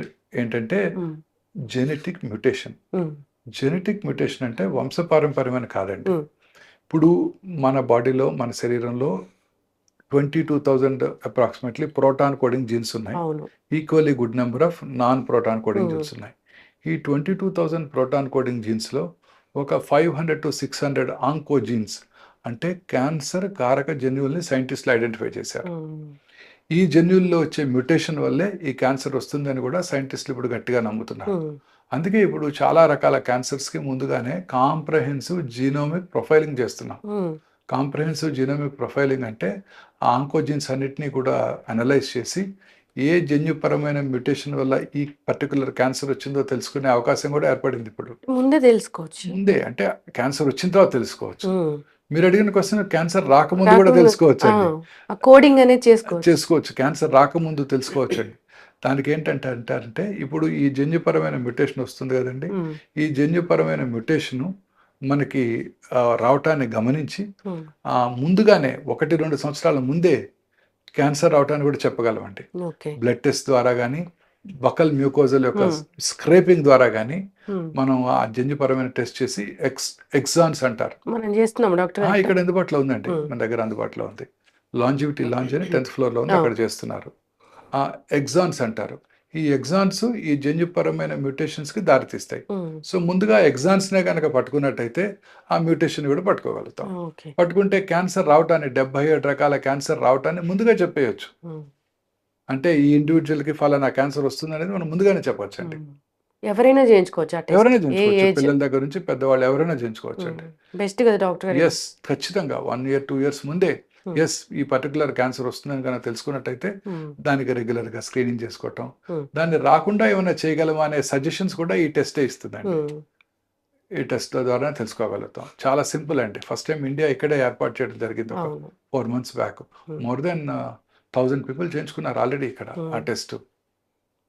ఏంటంటే ఉమ్, జెనెటిక్ మ్యూటేషన్. ఉమ్, జెనెటిక్ మ్యూటేషన్ అంటే వంశపారంపర్యమైన కాదండి. ఉమ్, ఇప్పుడు మన బాడీలో, మన శరీరంలో 22,000 అప్రాక్సిమేట్లీ ప్రోటాన్ కోడింగ్ జీన్స్ ఉన్నాయి. అవును. Equally good number of non proton coding Hmm. Jeans ఉన్నాయి. ఈ 22,000 ప్రోటాన్ కోడింగ్ జీన్స్లో ఒక 500 to 600 ఆంకో జీన్స్ అంటే క్యాన్సర్ కారక జన్యువుల్ని సైంటిస్టులు ఐడెంటిఫై చేశారు. ఉమ్, ఈ జన్యువుల్లో వచ్చే మ్యూటేషన్ వల్లే ఈ క్యాన్సర్ వస్తుందని కూడా సైంటిస్టులు ఇప్పుడు గట్టిగా నమ్ముతున్నారు. ఉమ్, అందుకే ఇప్పుడు చాలా రకాల క్యాన్సర్స్కి ముందుగానే కాంప్రహెన్సివ్ జీనోమిక్ ప్రొఫైలింగ్ చేస్తున్నాం. ఉమ్, కాంప్రహెన్సివ్ జీనోమిక్ ప్రొఫైలింగ్ అంటే ఆ ఆంకోజీన్స్ అన్నిటినీ కూడా అనలైజ్ చేసి ఏ జన్యుపరమైన మ్యూటేషన్ వల్ల ఈ పర్టికులర్ క్యాన్సర్ వచ్చిందో తెలుసుకునే అవకాశం కూడా ఏర్పడింది ఇప్పుడు. ముందే తెలుసుకోవచ్చు. ముందే అంటే క్యాన్సర్ వచ్చిన తర్వాత తెలుసుకోవచ్చు. ఉమ్, మీరు అడిగిన క్వశ్చన్ క్యాన్సర్ రాకముందు కూడా రాకముందు- తెలుసుకోవచ్చు అండి. ఆ కోడింగ్ అనేది చేసుకోవచ్చు. చేసుకోవచ్చు. క్యాన్సర్ రాకముందు తెలుసుకోవచ్చు అండి. దానికి ఏంటంటే అంటారంటే ఇప్పుడు ఈ జన్యుపరమైన మ్యూటేషన్ వస్తుంది కదండి. ఉమ్, ఈ జన్యుపరమైన మ్యూటేషను మనకి రావటాన్ని గమనించి ఉమ్, ముందుగానే 1-2 సంవత్సరాల ముందే క్యాన్సర్ రావటాన్ని కూడా చెప్పగలమండి. ఓకే. బ్లడ్ టెస్ట్ ద్వారా కానీ, బకల్ మ్యూకోజల్ యొక్క Hmm. స్క్రేపింగ్ ద్వారా కానీ ఉమ్, మనం ఆ జన్యుపరమైన టెస్ట్ చేసి ఎగ్జాన్స్ అంటారు. మనం చేస్తున్నాం డాక్టర్ గారు. ఇక్కడ అందుబాటులో ఉందండి. Hmm. మన దగ్గర అందుబాటులో ఉంది. లాంజివిటీ లాంజ్ అని 10th floor లో ఉంది, Oh. అక్కడ చేస్తున్నారు. ఎగ్జాన్స్ అంటారు. ఈ ఎగ్జాన్స్ ఈ జన్యుపరమైన మ్యూటేషన్స్కి దారితీస్తాయి. ఉమ్, సో ముందుగా ఎగ్జాన్స్నే కనుక పట్టుకున్నట్టయితే ఆ మ్యూటేషన్ కూడా పట్టుకోగలుగుతాం. ఓకే. పట్టుకుంటే క్యాన్సర్ రావటాన్ని 77 రకాల క్యాన్సర్ రావటాన్ని ముందుగా చెప్పేయచ్చు. ఉమ్, అంటే ఈ ఇండివిజువల్కి ఫలానా క్యాన్సర్ వస్తుంది అనేది మనం ముందుగానే చెప్పొచ్చు అండి. ఉమ్. ఎవరైనా చేయించుకోవచ్చు. ఎవరైనా చేయించుకోవచ్చు. పిల్లల దగ్గర నుంచి పెద్దవాళ్ళు ఎవరైనా చేయించుకోవచ్చు అండి. బెస్ట్ కదా డాక్టర్ గారు. ఎస్, ఖచ్చితంగా 1 year 2 years ముందే Hmm. ఎస్ ఈ పర్టికులర్ క్యాన్సర్ వస్తుందని కనుక తెలుసుకున్నట్టయితే ఉమ్, దానికి రెగ్యులర్గా స్క్రీనింగ్ చేసుకోవటం, Hmm. దాన్ని రాకుండా ఏమైనా చేయగలమా అనే సజెషన్స్ కూడా ఈ టెస్టే ఇస్తుందండి. ఉమ్, ఈ టెస్ట్ ద్వారా తెలుసుకోగలుగుతాం. చాలా సింపుల్ అండి. ఫస్ట్ టైం ఇండియా ఇక్కడే ఏర్పాటు చేయడం జరిగింది ఒక అవును. 4 months back. Hmm. More than 1000 people చేయించుకున్నారు ఆల్రెడీ ఇక్కడ ఆ Hmm. టెస్ట్.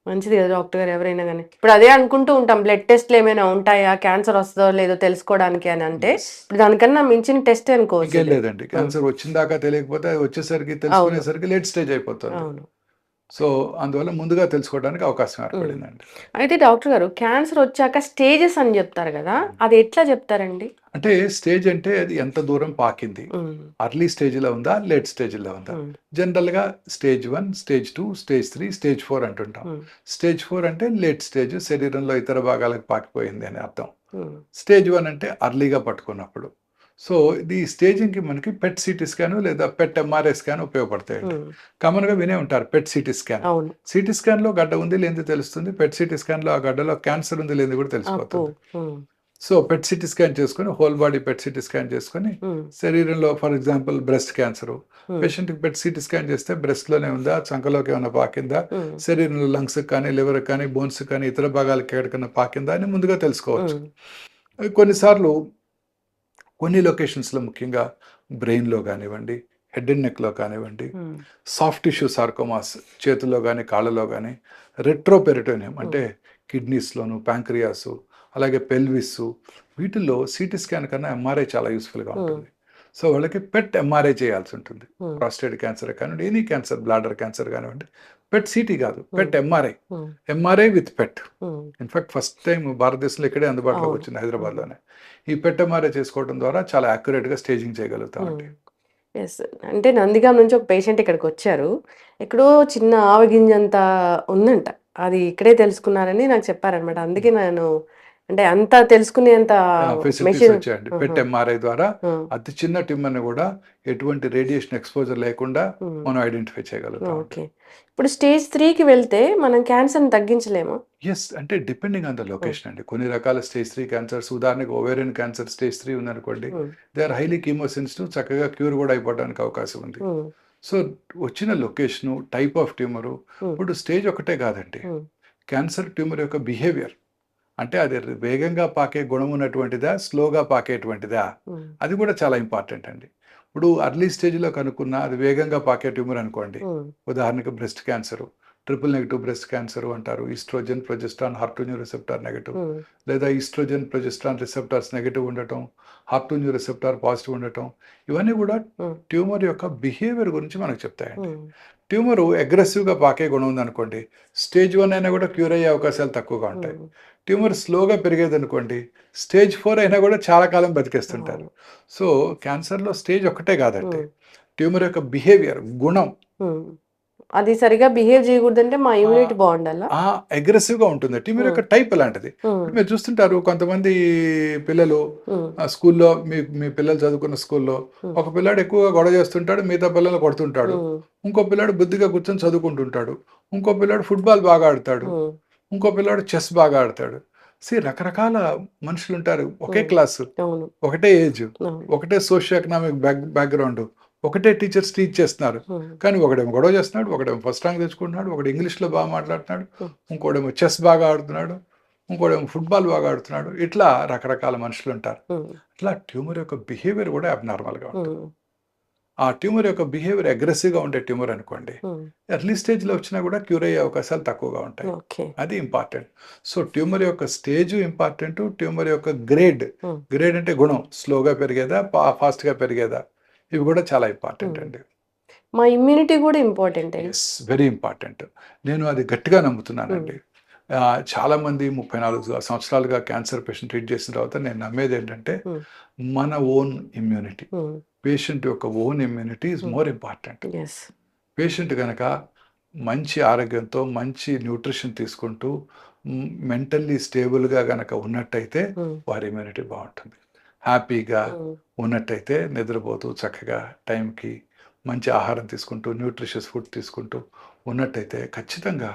మంచిది కదా డాక్టర్ గారు. ఎవరైనా కానీ ఇప్పుడు అదే అనుకుంటూ ఉంటాం, బ్లడ్ టెస్ట్లు ఏమైనా ఉంటాయా, క్యాన్సర్ వస్తుందో లేదో తెలుసుకోవడానికి అని. అంటే ఇప్పుడు దానికన్నా మించిన టెస్ట్ అనుకోవచ్చు. ఇంకేం లేదండి. క్యాన్సర్ వచ్చిన దాకా తెలియకపోతే అది వచ్చేసరికి తెలుసుకునేసరికి లేట్ స్టేజ్ అయిపోతుంది. అవును. సో అందువల్ల ముందుగా తెలుసుకోవడానికి అవకాశం ఏర్పడిందండి. అయితే డాక్టర్ గారు క్యాన్సర్ వచ్చాక స్టేజెస్ అని చెప్తారు కదా, అది ఎట్లా చెప్తారండి? అంటే స్టేజ్ అంటే అది ఎంత దూరం పాకింది, అర్లీ స్టేజ్లో ఉందా, లేట్ స్టేజ్లో ఉందా. జనరల్గా స్టేజ్ 1, స్టేజ్ 2, స్టేజ్ 3, స్టేజ్ 4 అంటుంటాం. స్టేజ్ 4 అంటే లేట్ స్టేజ్, శరీరంలో ఇతర భాగాలకు పాకిపోయింది అని అర్థం. స్టేజ్ 1 అంటే అర్లీగా పట్టుకున్నప్పుడు. సో ఈ స్టేజింగ్కి మనకి పెట్ సిటీ స్కాన్ లేదా పెట్ ఎంఆర్ఐ స్కాన్ ఉపయోగపడతాయండి. కామన్గా వినే ఉంటారు పెట్ సిటీ స్కాన్. అవును. సిటీ స్కాన్లో గడ్డ ఉంది లేనిది తెలుస్తుంది, పెట్ సిటీ స్కాన్లో ఆ గడ్డలో క్యాన్సర్ ఉంది లేనిది కూడా తెలిసిపోతుంది. సో పెట్ సిటీ స్కాన్ చేసుకొని, whole body PET CT scan చేసుకొని, శరీరంలో ఫర్ ఎగ్జాంపుల్ బ్రెస్ట్ క్యాన్సర్ పేషెంట్కి పెట్ సిటీ స్కాన్ చేస్తే బ్రెస్ట్లోనే ఉందా, చంకలోకి ఏమైనా పాకిందా, శరీరంలో లంగ్స్కి కానీ లివర్కి కానీ బోన్స్ కానీ ఇతర భాగాలకి ఎక్కడికైనా పాకిందా అని ముందుగా తెలుసుకోవచ్చు. కొన్నిసార్లు కొన్ని లొకేషన్స్లో ముఖ్యంగా బ్రెయిన్లో కానివ్వండి, హెడ్ అండ్ నెక్లో కానివ్వండి, సాఫ్ట్ టిష్యూ సార్కోమాస్ చేతుల్లో కానీ కాళ్ళలో కానీ, రెట్రోపెరిటోనియం అంటే కిడ్నీస్లోను, ప్యాంక్రియాసు, అలాగే పెల్విస్, వీటిల్లో సిటీ స్కాన్ కన్నా ఎంఆర్ఐ చాలా యూస్ఫుల్గా ఉంటుంది. సో వాళ్ళకి పెట్ ఎంఆర్ఐ చేయాల్సి ఉంటుంది. ప్రాస్టేట్ క్యాన్సర్ కానివ్వండి, ఎనీ క్యాన్సర్, బ్లాడర్ క్యాన్సర్ కానివ్వండి, పెట్ సిటీ కాదు, PET MRI. MRI with PET. In fact first time భారతదేశంలో ఇక్కడే అందుబాటులోకి వచ్చింది, హైదరాబాద్లోనే. ఈ పెట్ ఎంఆర్ఐ చేసుకోవడం ద్వారా చాలా యాక్యురేట్గా స్టేజింగ్ చేయగలుగుతామండి. ఎస్. అంటే నందిగాం నుంచి ఒక పేషెంట్ ఇక్కడికి వచ్చారు. ఎక్కడో చిన్న ఆవగింజంత ఉందంట. అది ఇక్కడే తెలుసుకున్నారని నాకు చెప్పారనమాట. అందుకే నేను అంటే అంత తెలుసుకునేంత ఫెసిలిటీస్ మెషిన్. వచ్చాయండి. పెట్ ఎంఆర్ఐ ద్వారా అతి చిన్న ట్యూమర్ని కూడా ఎటువంటి రేడియేషన్ ఎక్స్పోజర్ లేకుండా మనం ఐడెంటిఫై చేయగలుగుతాం. ఓకే. ఇప్పుడు స్టేజ్ 3కి వెళ్తే మనం క్యాన్సర్ని తగ్గించలేమా? ఎస్, అంటే డిపెండింగ్ ఆన్ ద లొకేషన్ అండి. కొన్ని రకాల స్టేజ్ 3 క్యాన్సర్స్, ఉదాహరణకు ఓవేరియన్ క్యాన్సర్ స్టేజ్ 3 ఉందనుకోండి, దే ఆర్ హైలీ కీమోసెన్సిటివ్, చక్కగా క్యూర్ కూడా అయిపోవడానికి అవకాశం ఉంది. సో వచ్చిన లొకేషను, టైప్ ఆఫ్ ట్యూమరు, ఇప్పుడు స్టేజ్ ఒకటే కాదండి. క్యాన్సర్ ట్యూమర్ యొక్క బిహేవియర్, అంటే అది వేగంగా పాకే గుణం ఉన్నటువంటిదా, స్లోగా పాకేటువంటిదా, అది కూడా చాలా ఇంపార్టెంట్ అండి. ఇప్పుడు అర్లీ స్టేజ్లో కనుక్కున్న అది వేగంగా పాకే ట్యూమర్ అనుకోండి, ఉదాహరణకు breast cancer, triple negative breast cancer అంటారు. Oestrogen, progesterone, HER2 receptor negative, లేదా ఈస్ట్రోజన్, ప్రొజెస్ట్రాన్ రిసెప్టార్స్ నెగిటివ్ ఉండటం, HER2 రిసెప్టార్ పాజిటివ్ ఉండటం, ఇవన్నీ కూడా ట్యూమర్ యొక్క బిహేవియర్ గురించి మనకు చెప్తాయండి. ట్యూమరు అగ్రెసివ్గా పాకే గుణం ఉందనుకోండి, స్టేజ్ 1 అయినా కూడా క్యూర్ అయ్యే అవకాశాలు తక్కువగా ఉంటాయి. ట్యూమర్ స్లోగా పెరిగేది అనుకోండి, స్టేజ్ 4 అయినా కూడా చాలా కాలం బతికేస్తుంటారు. సో క్యాన్సర్లో స్టేజ్ ఒకటే కాదండి, ట్యూమర్ యొక్క బిహేవియర్, గుణం, అది సరిగా బిహేవ్ చేయకూడదంటే మా ఇమ్యూనిటీ బాగుండాలా, అగ్రెసివ్గా ఉంటుంది. ట్యూమర్ యొక్క టైప్ అలాంటిది. మీరు చూస్తుంటారు కొంతమంది పిల్లలు స్కూల్లో, మీ పిల్లలు చదువుకున్న స్కూల్లో ఒక పిల్లాడు ఎక్కువగా గొడవ చేస్తుంటాడు, మిగతా పిల్లలు కొడుతుంటాడు. ఇంకో పిల్లాడు బుద్ధిగా కూర్చొని చదువుకుంటుంటాడు. ఇంకో పిల్లాడు ఫుట్బాల్ బాగా ఆడతాడు. ఇంకో పిల్లాడు చెస్ బాగా ఆడతాడు. రకరకాల మనుషులు ఉంటారు, ఒకే క్లాసు, ఒకటే ఏజ్, ఒకటే సోషియో ఎకనామిక్ బ్యాక్గ్రౌండ్, ఒకటే టీచర్స్ టీచ్ చేస్తున్నారు. కానీ ఒకడేమో గొడవ చేస్తున్నాడు, ఒకడేమో ఫస్ట్ ర్యాంక్ తెచ్చుకుంటున్నాడు, ఒకడు ఇంగ్లీష్లో బాగా మాట్లాడుతున్నాడు, ఇంకోడేమో చెస్ బాగా ఆడుతున్నాడు, ఇంకోడేమో ఫుట్బాల్ బాగా ఆడుతున్నాడు. ఇట్లా రకరకాల మనుషులు ఉంటారు. ఇట్లా ట్యూమర్ యొక్క బిహేవియర్ కూడా అబ్నార్మల్గా ఉంటుంది. ఆ ట్యూమర్ యొక్క బిహేవియర్ అగ్రెసివ్గా ఉండే ట్యూమర్ అనుకోండి, ఎర్లీ స్టేజ్లో వచ్చినా కూడా క్యూర్ అయ్యే అవకాశాలు తక్కువగా ఉంటాయి. అది ఇంపార్టెంట్. సో ట్యూమర్ యొక్క స్టేజ్ ఇంపార్టెంట్, ట్యూమర్ యొక్క గ్రేడ్ అంటే గుణం, స్లోగా పెరిగేదా, ఫాస్ట్గా పెరిగేదా, ఇవి కూడా చాలా ఇంపార్టెంట్ అండి. మా ఇమ్యూనిటీ కూడా ఇంపార్టెంట్. Yes, very important. నేను అది గట్టిగా నమ్ముతున్నానండి. చాలామంది 34 సంవత్సరాలుగా క్యాన్సర్ పేషెంట్ ట్రీట్ చేసిన తర్వాత నేను నమ్మేది ఏంటంటే, మన ఓన్ ఇమ్యూనిటీ, పేషెంట్ యొక్క own immunity is more important. Patient కనుక మంచి ఆరోగ్యంతో, మంచి న్యూట్రిషన్ తీసుకుంటూ, మెంటల్లీ స్టేబుల్గా కనుక ఉన్నట్టయితే వారి ఇమ్యూనిటీ బాగుంటుంది. హ్యాపీగా ఉన్నట్టయితే, నిద్రపోతూ చక్కగా టైంకి మంచి ఆహారం తీసుకుంటూ, న్యూట్రిషియస్ ఫుడ్ తీసుకుంటూ ఉన్నట్టయితే ఖచ్చితంగా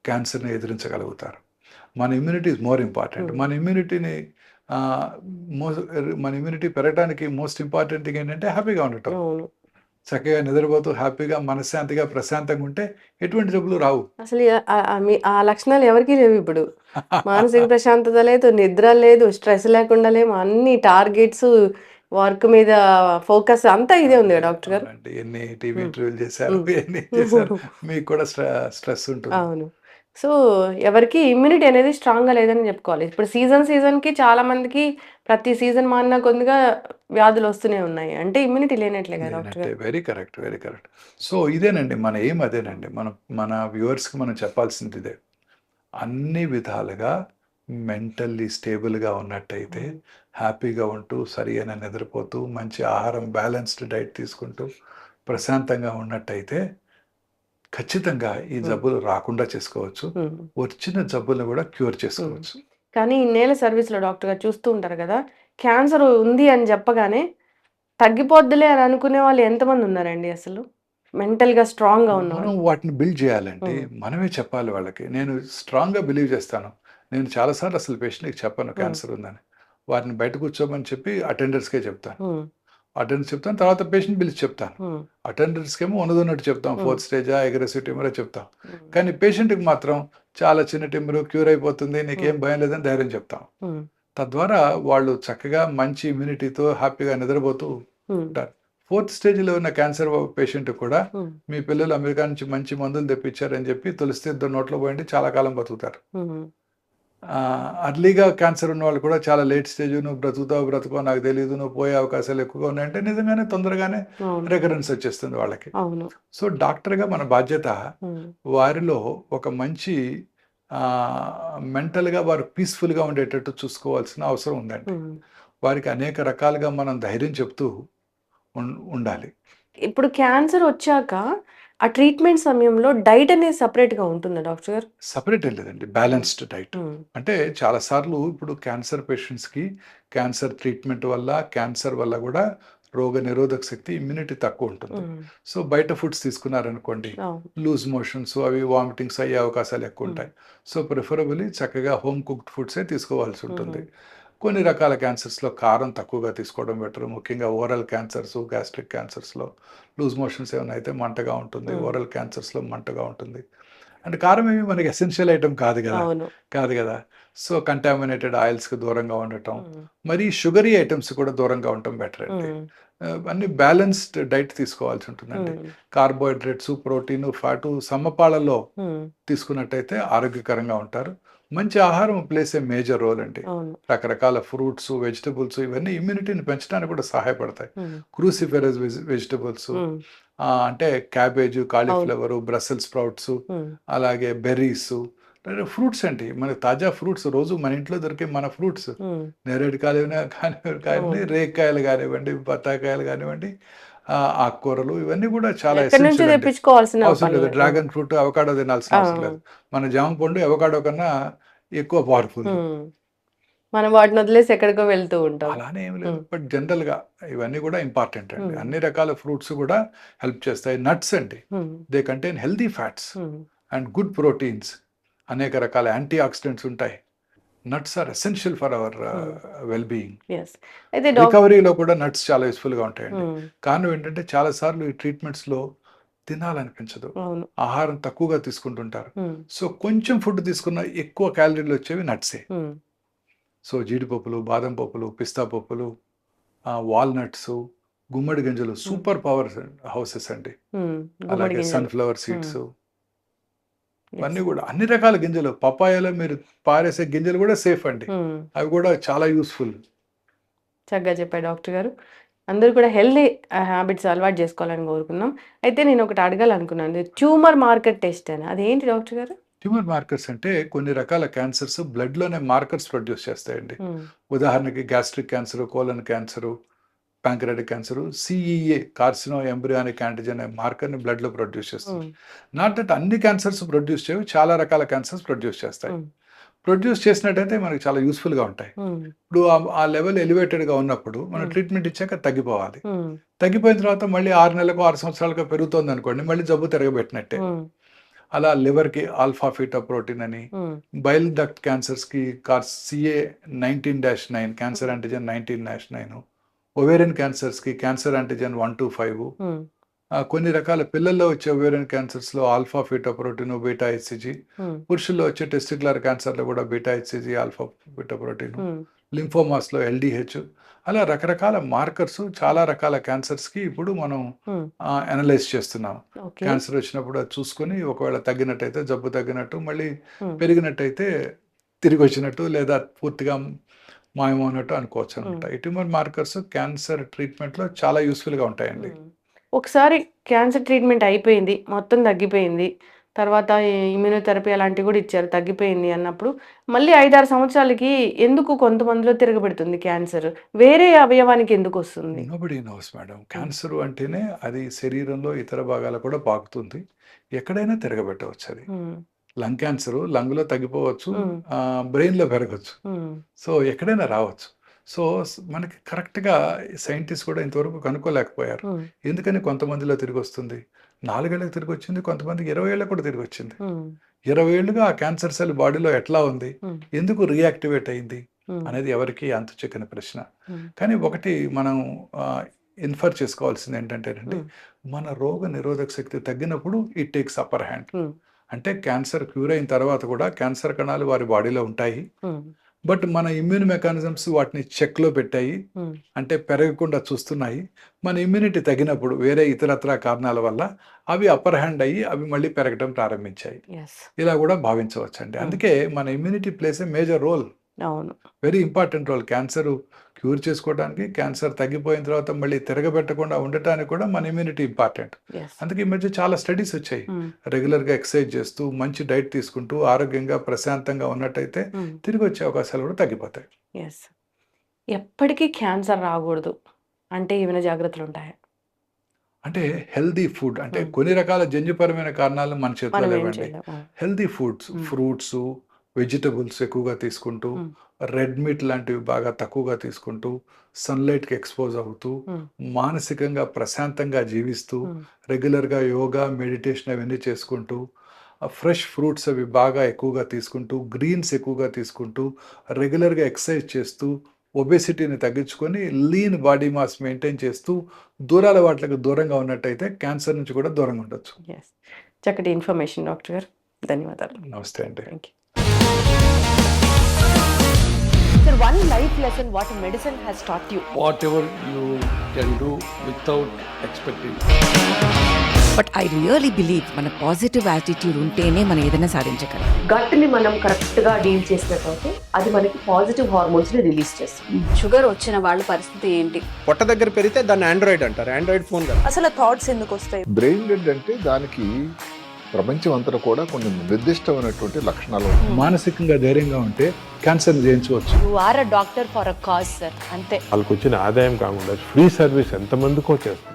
క్యాన్సర్ని ఎదిరించగలుగుతారు. మన ఇమ్యూనిటీ ఈజ్ మోర్ ఇంపార్టెంట్. మన ఇమ్యూనిటీ పెరగడానికి మోస్ట్ ఇంపార్టెంట్ థింగ్ ఏంటంటే హ్యాపీగా ఉండటం. చక్కగా నిద్రపోతూ హ్యాపీగా, మనశ్శాంతిగా, ప్రశాంతంగా ఉంటే ఎటువంటి జబ్బులు రావు. అసలు ఆ లక్షణాలు ఎవరికి లేవు ఇప్పుడు. మానసిక ప్రశాంతత లేదు, నిద్ర లేదు, స్ట్రెస్ లేకుండా లేము, అన్ని టార్గెట్స్, వర్క్ మీద ఫోకస్ అంతా ఇదే ఉంది డాక్టర్ గారు. ఎన్ని టీవీ ఇంటర్వ్యూలు చేశారు, ఎన్ని చేశారు, మీకు కూడా స్ట్రెస్ ఉంటుంది. అవును. సో, ఎవరికీ ఇమ్యూనిటీ అనేది స్ట్రాంగ్‌గా లేదని జెప్పుకోవాలి. ఇప్పుడు సీజన్‌కి చాలా మందికి ప్రతి సీజన్ మారిన కొద్దిగా వ్యాధులొస్తూనే ఉన్నాయి. అంటే ఇమ్యూనిటీ లేనట్లే కదా డాక్టర్ లేనట్టే. గారు? Very correct. Very correct. So, ఇదేనండి మన ఎయిమ్ అదేనండి. మన వ్యూవర్స్‌కి మనం చెప్పాల్సింది ఇదే. అన్ని విధాలుగా మెంటల్లీ స్టేబుల్‌గా ఉన్నట్టయితే, హ్మ్. హ్యాపీగా ఉంటూ, సరియైన నిద్రపోతూ, మంచి ఆహారం బ్యాలెన్స్డ్ డైట్ తీసుకుంటూ, ప్రశాంతంగా ఉన్నట్టయితే, ఖచ్చితంగా ఈ హ్మ్. జబ్బులు రాకుండా చేసుకోవచ్చు. హ్మ్. వచ్చిన జబ్బులను కూడా క్యూర్ హ్మ్. చేసుకోవచ్చు. కానీ ఇన్నేళ్ల సర్వీస్‌లో డాక్టర్ గారు చూస్తూ ఉంటారు గదా! క్యాన్సర్ ఉంది అని చెప్పగానే తగ్గిపోద్దిలే అని అనుకునే వాళ్ళు ఎంతమంది ఉన్నారండి అసలు? మెంటల్‌గా స్ట్రాంగ్‌గా మనం ఉన్నవాళ్ళు? వాటిని బిల్డ్ చేయాలంటే హ్మ్. మనమే చెప్పాలి వాళ్ళకి. నేను స్ట్రాంగ్‌గా బిలీవ్ చేస్తాను. నేను చాలా సార్లు అసలు పేషెంట్‌కి చెప్పను హ్మ్. క్యాన్సర్ ఉందని. వారిని బయట కూర్చోమని చెప్పి అటెండర్స్‌కే చెప్తాను. హ్మ్. అటెండర్స్ చెప్తాను. తర్వాత పేషెంట్ పిలిచి చెప్తాను. హ్మ్. అటెండర్స్‌కేమో ఉన్నదున్నట్టు చెప్తాం. హ్మ్. ఫోర్త్ స్టేజా, అగ్రెసివ్ ట్యూమరా చెప్తాం. హ్మ్. కానీ పేషెంట్‌కి మాత్రం చాలా చిన్న ట్యూమరు క్యూర్ అయిపోతుంది. నీకేం హ్మ్. భయం లేదని ధైర్యం చెప్తాం. హ్మ్. తద్వారా వాళ్ళు చక్కగా మంచి ఇమ్యూనిటీతో హ్యాపీగా నిద్రపోతూ హ్మ్. ఉంటారు. ఫోర్త్ స్టేజ్‌లో ఉన్న క్యాన్సర్ పేషెంట్ కూడా హ్మ్. మీ పిల్లలు అమెరికా నుంచి మంచి మందులు తెప్పించారని చెప్పి తులసి తీర్థం నోట్లో పోయండి చాలా కాలం బతుకుతారు. హ్మ్. అర్లీగా క్యాన్సర్ ఉన్నవాళ్ళు కూడా చాలా లేట్ స్టేజ్ నువ్వు బ్రతుకుతావో బ్రతుకో నాకు తెలీదు. నువ్వు పోయే అవకాశాలు ఎక్కువగా ఉన్నాయంటే నిజంగానే తొందరగానే అవును. రికరెన్స్ వచ్చేస్తుంది వాళ్ళకి. అవును. సో, డాక్టర్‌గా మన బాధ్యత హ్మ్. వారిలో ఒక మంచి మెంటల్‌గా వారు పీస్‌ఫుల్‌గా ఉండేటట్టు చూసుకోవాల్సిన అవసరం ఉందండి. హ్మ్. వారికి అనేక రకాలుగా మనం ధైర్యం చెప్తూ ఉండాలి. ఇప్పుడు క్యాన్సర్ వచ్చాక ఆ ట్రీట్మెంట్ సమయంలో డైట్ అనేది సెపరేట్‌గా ఉంటుందా డాక్టర్ గారు? సెపరేట్ ఏం లేదండి. హ్మ్. Balanced diet. హ్మ్. అంటే చాలా సార్లు ఇప్పుడు క్యాన్సర్ పేషెంట్స్‌కి క్యాన్సర్ ట్రీట్మెంట్ వల్ల, క్యాన్సర్ వల్ల గూడా రోగనిరోధక శక్తి, ఇమ్యూనిటీ తక్కువుంటుంది. హ్మ్. సో, బయట ఫుడ్స్ తీసుకున్నారనుకోండి, అవును. లూజ్ మోషన్స్ అవి వామిటింగ్స్ అయ్యే అవకాశాలు హ్మ్. ఎక్కువుంటాయి. సో, ప్రిఫరబుల్లీ చక్కగా హోమ్ కుక్డ్ ఫుడ్సే తీసుకోవాల్సి హుహు. ఉంటుంది. కొన్ని రకాల క్యాన్సర్స్‌లో కారం తక్కువగా తీసుకోవడం బెటర్. ముఖ్యంగా ఓరల్ క్యాన్సర్స్, గ్యాస్ట్రిక్ క్యాన్సర్స్‌లో లూజ్ మోషన్స్ ఏమైనా అయితే మంటగా ఉంటుంది. హ్మ్. ఓరల్ క్యాన్సర్స్‌లో మంటగా ఉంటుంది. అంటే కారం ఏమి మనకి ఎసెన్షియల్ ఐటెమ్ కాదు గదా! అవును. కాదు గదా! సో, కంటామినేటెడ్ ఆయిల్స్‌కి దూరంగా ఉండటం. హ్మ్. మరీ షుగరీ ఐటెమ్స్ కూడా దూరంగా ఉండటం బెటర్ అండి. హ్మ్. అన్నీ బ్యాలెన్స్డ్ డైట్ తీసుకోవాల్సి ఉంటుందండి. హ్మ్. కార్బోహైడ్రేట్స్, ప్రోటీను, ఫ్యాటు సమపాళల్లో హ్మ్. తీసుకున్నట్టయితే ఆరోగ్యకరంగా ఉంటారు. మంచి ఆహారం ప్లేస్ ఏ మేజర్ రోల్ అండి. అవును. రకరకాల ఫ్రూట్స్, వెజిటబుల్స్ ఇవన్నీ ఇమ్యూనిటీని పెంచడానికి కూడా సహాయపడతాయి. హ్మ్. క్రూసిఫెరస్ వెజిటబుల్స్ హ్మ్. అంటే క్యాబేజు, అవును. కాలీఫ్లవరు, బ్రసెల్ స్ప్రౌట్సు, హ్మ్. అలాగే బెర్రీసు, ఫ్రూట్స్ అండి. మనకి తాజా ఫ్రూట్స్ రోజు మన ఇంట్లో దొరికే మన ఫ్రూట్స్. హ్మ్. నేరేడుకాయలైనా కానివ్వండి, అవును. రేగికాయలు గానివ్వండి, బత్తాకాయలు గానివ్వండి, ఆకుకూరలు ఇవన్నీ కూడా చాలా ఎక్కడి నుంచో ఎసెన్షియల్ అండి. తెప్పించుకోవాల్సిన అవసరం పని లేదు. లేదు. ఆ! డ్రాగన్ ఫ్రూట్, అవకాడో తినాల్సిన ఆ! అవసరం లేదు. మన జామ పండు అవకాడో కన్నా ఎక్కువ పవర్‌ఫుల్. హ్మ్. మనం వాటిని వదిలేసి ఎక్కడికో వెళ్తూ ఉంటాం. అలానే ఏమి లేదు. హ్మ్. బట్ జనరల్‌గా ఇవన్నీ కూడా ఇంపార్టెంట్ అండి. హ్మ్. అన్ని రకాల ఫ్రూట్స్ కూడా హెల్ప్ చేస్తాయి. నట్స్ అండి. Hmm. They contain healthy fats hmm. And good proteins. అనేక రకాల యాంటీ ఆక్సిడెంట్స్ ఉంటాయి. Nuts are essential for our hmm. Well being. Yes. అయితే రికవరీలో కూడా నట్స్ చాలా యూజ్‌ఫుల్‌గా ఉంటాయండి. హ్మ్. కారణం ఏంటంటే చాలా సార్లు ఈ ట్రీట్మెంట్స్‌లో తినాలనిపించదు. అవును. ఆహారం తక్కువగా తీసుకుంటుంటారు. హ్మ్. సో, కొంచెం ఫుడ్ తీసుకున్న ఎక్కువ క్యాలరీలొచ్చేవి నట్సే. హ్మ్. సో, జీడిపప్పులు, బాదం పప్పులు, పిస్తా పప్పులు, వాల్‌నట్సు, గుమ్మడి గింజలు హ్మ్. సూపర్ పవర్స్ హౌసెస్ అండి. హ్మ్. గుమ్మడి అలాగే గింజలు. సన్‌ఫ్లవర్ హ్మ్. Seeds yes. ఇవన్నీ గూడా అన్ని రకాల గింజలు. పపాయాలో మీరు పారేసే గింజలు గూడా సేఫ్ అండి. హ్మ్. అవి గూడా చాలా యూజ్‌ఫుల్. చక్కగా చెప్పారు డాక్టర్ గారు. అందరూ కూడా హెల్తీ హ్యాబిట్స్ అలవాటు చేసుకోవాలని కోరుకుందాం. అయితే నేనొకటి అడగాలనుకున్నాను. ట్యూమర్ మార్కర్ టెస్ట్ అని. అదేంటి డాక్టర్ గారు? ట్యూమర్ మార్కర్స్ అంటే కొన్ని రకాల క్యాన్సర్స్ బ్లడ్‌లోనే మార్కర్స్ ప్రొడ్యూస్ చేస్తాయండి. హ్మ్. ఉదాహరణకి gastric cancer, colon cancer, pancreatic cancer, CEA carcinoembryonic antigen అనే మార్కర్‌ని బ్లడ్‌లో ప్రొడ్యూస్ చేస్తుంది. హ్మ్. నాట్ దట్ అన్ని క్యాన్సర్స్ ప్రొడ్యూస్ చేయవు. చాలా రకాల క్యాన్సర్స్ ప్రొడ్యూస్ చేస్తాయి. హ్మ్. ప్రొడ్యూస్ చేసినట్టయితే మనకు చాలా యూజ్‌ఫుల్‌గా ఉంటాయి. హ్మ్. ఇప్పుడు ఆ లెవెల్ ఎలివేటెడ్‌గా ఉన్నప్పుడు మనం హ్మ్. ట్రీట్మెంట్ ఇచ్చాక తగ్గిపోవాలి. హ్మ్. తగ్గిపోయిన తర్వాత మళ్ళీ 6 నెలలకో, 6 సంవత్సరాలకో పెరుగుతోందనుకోండి, మళ్ళీ జబ్బు తిరగబెట్టినట్టే. హ్మ్. అలా లివర్‌కి ఆల్ఫా ఫీటో ప్రోటీన్ అని, హ్మ్. బైల్ డక్ట్ క్యాన్సర్స్‌కి CA 19-9 క్యాన్సర్ హ్మ్. యాంటిజెన్ 19-9, ఒవేరియన్ క్యాన్సర్స్‌కి క్యాన్సర్ యాంటిజెన్ 1-5, హ్మ్. కొన్ని రకాల పిల్లల్లో వచ్చే ఓవేరియన్ క్యాన్సర్స్లో ఆల్ఫా ఫీటోప్రోటీన్, బీటా హెచ్సిజి, పురుషుల్లో వచ్చే టెస్టిక్యులర్ క్యాన్సర్లో కూడా బీటా హెచ్సిజి, ఆల్ఫా ఫీటోప్రోటీన్, లింఫోమాస్లో ఎల్డిహెచ్, అలా రకరకాల మార్కర్స్ చాలా రకాల క్యాన్సర్స్కి ఇప్పుడు మనం అనలైజ్ చేస్తున్నాం. ఓకే. క్యాన్సర్ వచ్చినప్పుడు అది చూసుకొని ఒకవేళ తగ్గినట్టయితే జబ్బు తగ్గినట్టు, మళ్ళీ పెరిగినట్టయితే తిరిగి వచ్చినట్టు, లేదా పూర్తిగా మాయమన్నట్టు అనుకోవచ్చు అనమాట. ఈ ట్యూమర్ మార్కర్స్ క్యాన్సర్ ట్రీట్మెంట్లో చాలా యూస్ఫుల్గా ఉంటాయండి. ఒకసారి క్యాన్సర్ ట్రీట్మెంట్ అయిపోయింది, మొత్తం తగ్గిపోయింది, తర్వాత ఇమ్యూనోథెరపీ అలాంటివి కూడా ఇచ్చారు, తగ్గిపోయింది అన్నప్పుడు మళ్ళీ 5-6 సంవత్సరాలకి ఎందుకు కొంతమందిలో తిరగబెడుతుంది క్యాన్సర్? వేరే అవయవానికి ఎందుకు వస్తుంది? Nobody nose madam. క్యాన్సర్ అంటేనే అది శరీరంలో ఇతర భాగాలు కూడా పాకుతుంది, ఎక్కడైనా తిరగబెట్టవచ్చు. అది లంగ్ క్యాన్సర్ లంగ్లో తగ్గిపోవచ్చు, బ్రెయిన్లో పెరగచ్చు, సో ఎక్కడైనా రావచ్చు. సో మనకి కరెక్ట్గా సైంటిస్ట్ కూడా ఇంతవరకు కనుక్కోలేకపోయారు ఎందుకని కొంతమందిలో తిరిగి వస్తుంది. 4 ఏళ్ళకి తిరిగి వచ్చింది, కొంతమందికి 20 ఏళ్ళకి కూడా తిరిగి వచ్చింది. 20 ఏళ్ళుగా ఆ క్యాన్సర్ సెల్ బాడీలో ఎట్లా ఉంది, ఎందుకు రియాక్టివేట్ అయింది అనేది ఎవరికి అంతు చిక్కని ప్రశ్న. కానీ ఒకటి మనం ఇన్ఫర్ చేసుకోవాల్సింది ఏంటంటే, మన రోగ నిరోధక శక్తి తగ్గినప్పుడు ఇట్ టేక్స్ అప్పర్ హ్యాండ్. అంటే క్యాన్సర్ క్యూర్ అయిన తర్వాత కూడా క్యాన్సర్ కణాలు వారి బాడీలో ఉంటాయి, బట్ మన ఇమ్యూన్ మెకానిజమ్స్ వాటిని చెక్లో పెట్టాయి, అంటే పెరగకుండా చూస్తున్నాయి. మన ఇమ్యూనిటీ తగ్గినప్పుడు వేరే ఇతరత్ర కారణాల వల్ల అవి అప్పర్ హ్యాండ్ అయ్యి అవి మళ్ళీ పెరగడం ప్రారంభించాయి. ఇలా కూడా భావించవచ్చు అండి. అందుకే మన immunity plays a major role, అవును, very important role. Cancer cure చేసుకోవడానికి, క్యాన్సర్ తగ్గిపోయిన తర్వాత మళ్ళీ తిరగబెట్టకుండా ఉండటానికి కూడా మన ఇమ్యూనిటీ ఇంపార్టెంట్. అందుకే ఈ మధ్య చాలా స్టడీస్ వచ్చాయి. రెగ్యులర్గా ఎక్సర్సైజ్ చేస్తూ మంచి డైట్ తీసుకుంటూ ఆరోగ్యంగా ప్రశాంతంగా ఉన్నట్టయితే తిరిగి వచ్చే అవకాశాలు కూడా తగ్గిపోతాయి. ఎప్పటికీ క్యాన్సర్ రాకూడదు అంటే ఏమైనా జాగ్రత్తలు ఉంటాయా? అంటే హెల్దీ ఫుడ్, అంటే కొన్ని రకాల జన్యుపరమైన కారణాలు మన చేతిలో లేవండి. హెల్దీ ఫుడ్స్, ఫ్రూట్స్, వెజిటబుల్స్ ఎక్కువగా తీసుకుంటూ, రెడ్ మీట్ లాంటివి బాగా తక్కువగా తీసుకుంటూ, సన్లైట్కి ఎక్స్పోజ్ అవుతూ, మానసికంగా ప్రశాంతంగా జీవిస్తూ, రెగ్యులర్గా యోగా, మెడిటేషన్ అవన్నీ చేసుకుంటూ, ఫ్రెష్ ఫ్రూట్స్ అవి బాగా ఎక్కువగా తీసుకుంటూ, గ్రీన్స్ ఎక్కువగా తీసుకుంటూ, రెగ్యులర్గా ఎక్సర్సైజ్ చేస్తూ, ఒబేసిటీని తగ్గించుకొని లీన్ బాడీ మాస్ మెయింటైన్ చేస్తూ, దూరాల వాటికి దూరంగా ఉన్నట్టయితే క్యాన్సర్ నుంచి కూడా దూరంగా ఉండొచ్చు. చక్కటి ఇన్ఫర్మేషన్ డాక్టర్ గారు, ధన్యవాదాలు. నమస్తే అండి. Thank you. Sir, one life lesson what medicine has taught you. Whatever you can do without expecting. But I really believe మన పాజిటివ్ యాటిట్యూడ్ ఉంటేనే మనం ఏదైనా సాధించగలం. గట్ని మనం కరెక్ట్గా డీల్ చేసినట్లయితే అది మనకి పాజిటివ్ హార్మోన్స్ని రిలీజ్ చేస్తుంది. షుగర్ వచ్చిన వాళ్ళ పరిస్థితి ఏంటి? పొట్ట దగ్గర పెరిగితే దాన్ని ఆండ్రాయిడ్ అంటారు, ఆండ్రాయిడ్ ఫోన్ కాదు. అసలు థాట్స్ ఎందుకు వస్తాయి? బ్రెయిన్ డెడ్ అంటే దానికి ప్రపంచం అంతా కూడా కొన్ని నిర్దిష్టమైనటువంటి లక్షణాలు ఉంటాయి. మానసికంగా ధైర్యంగా ఉంటే క్యాన్సర్ జయించవచ్చు. You are a doctor for a cause sir, అంతే. వాళ్ళకి వచ్చిన ఆదాయం కాకుండా ఫ్రీ సర్వీస్ ఎంతమందికో చేస్తుంది.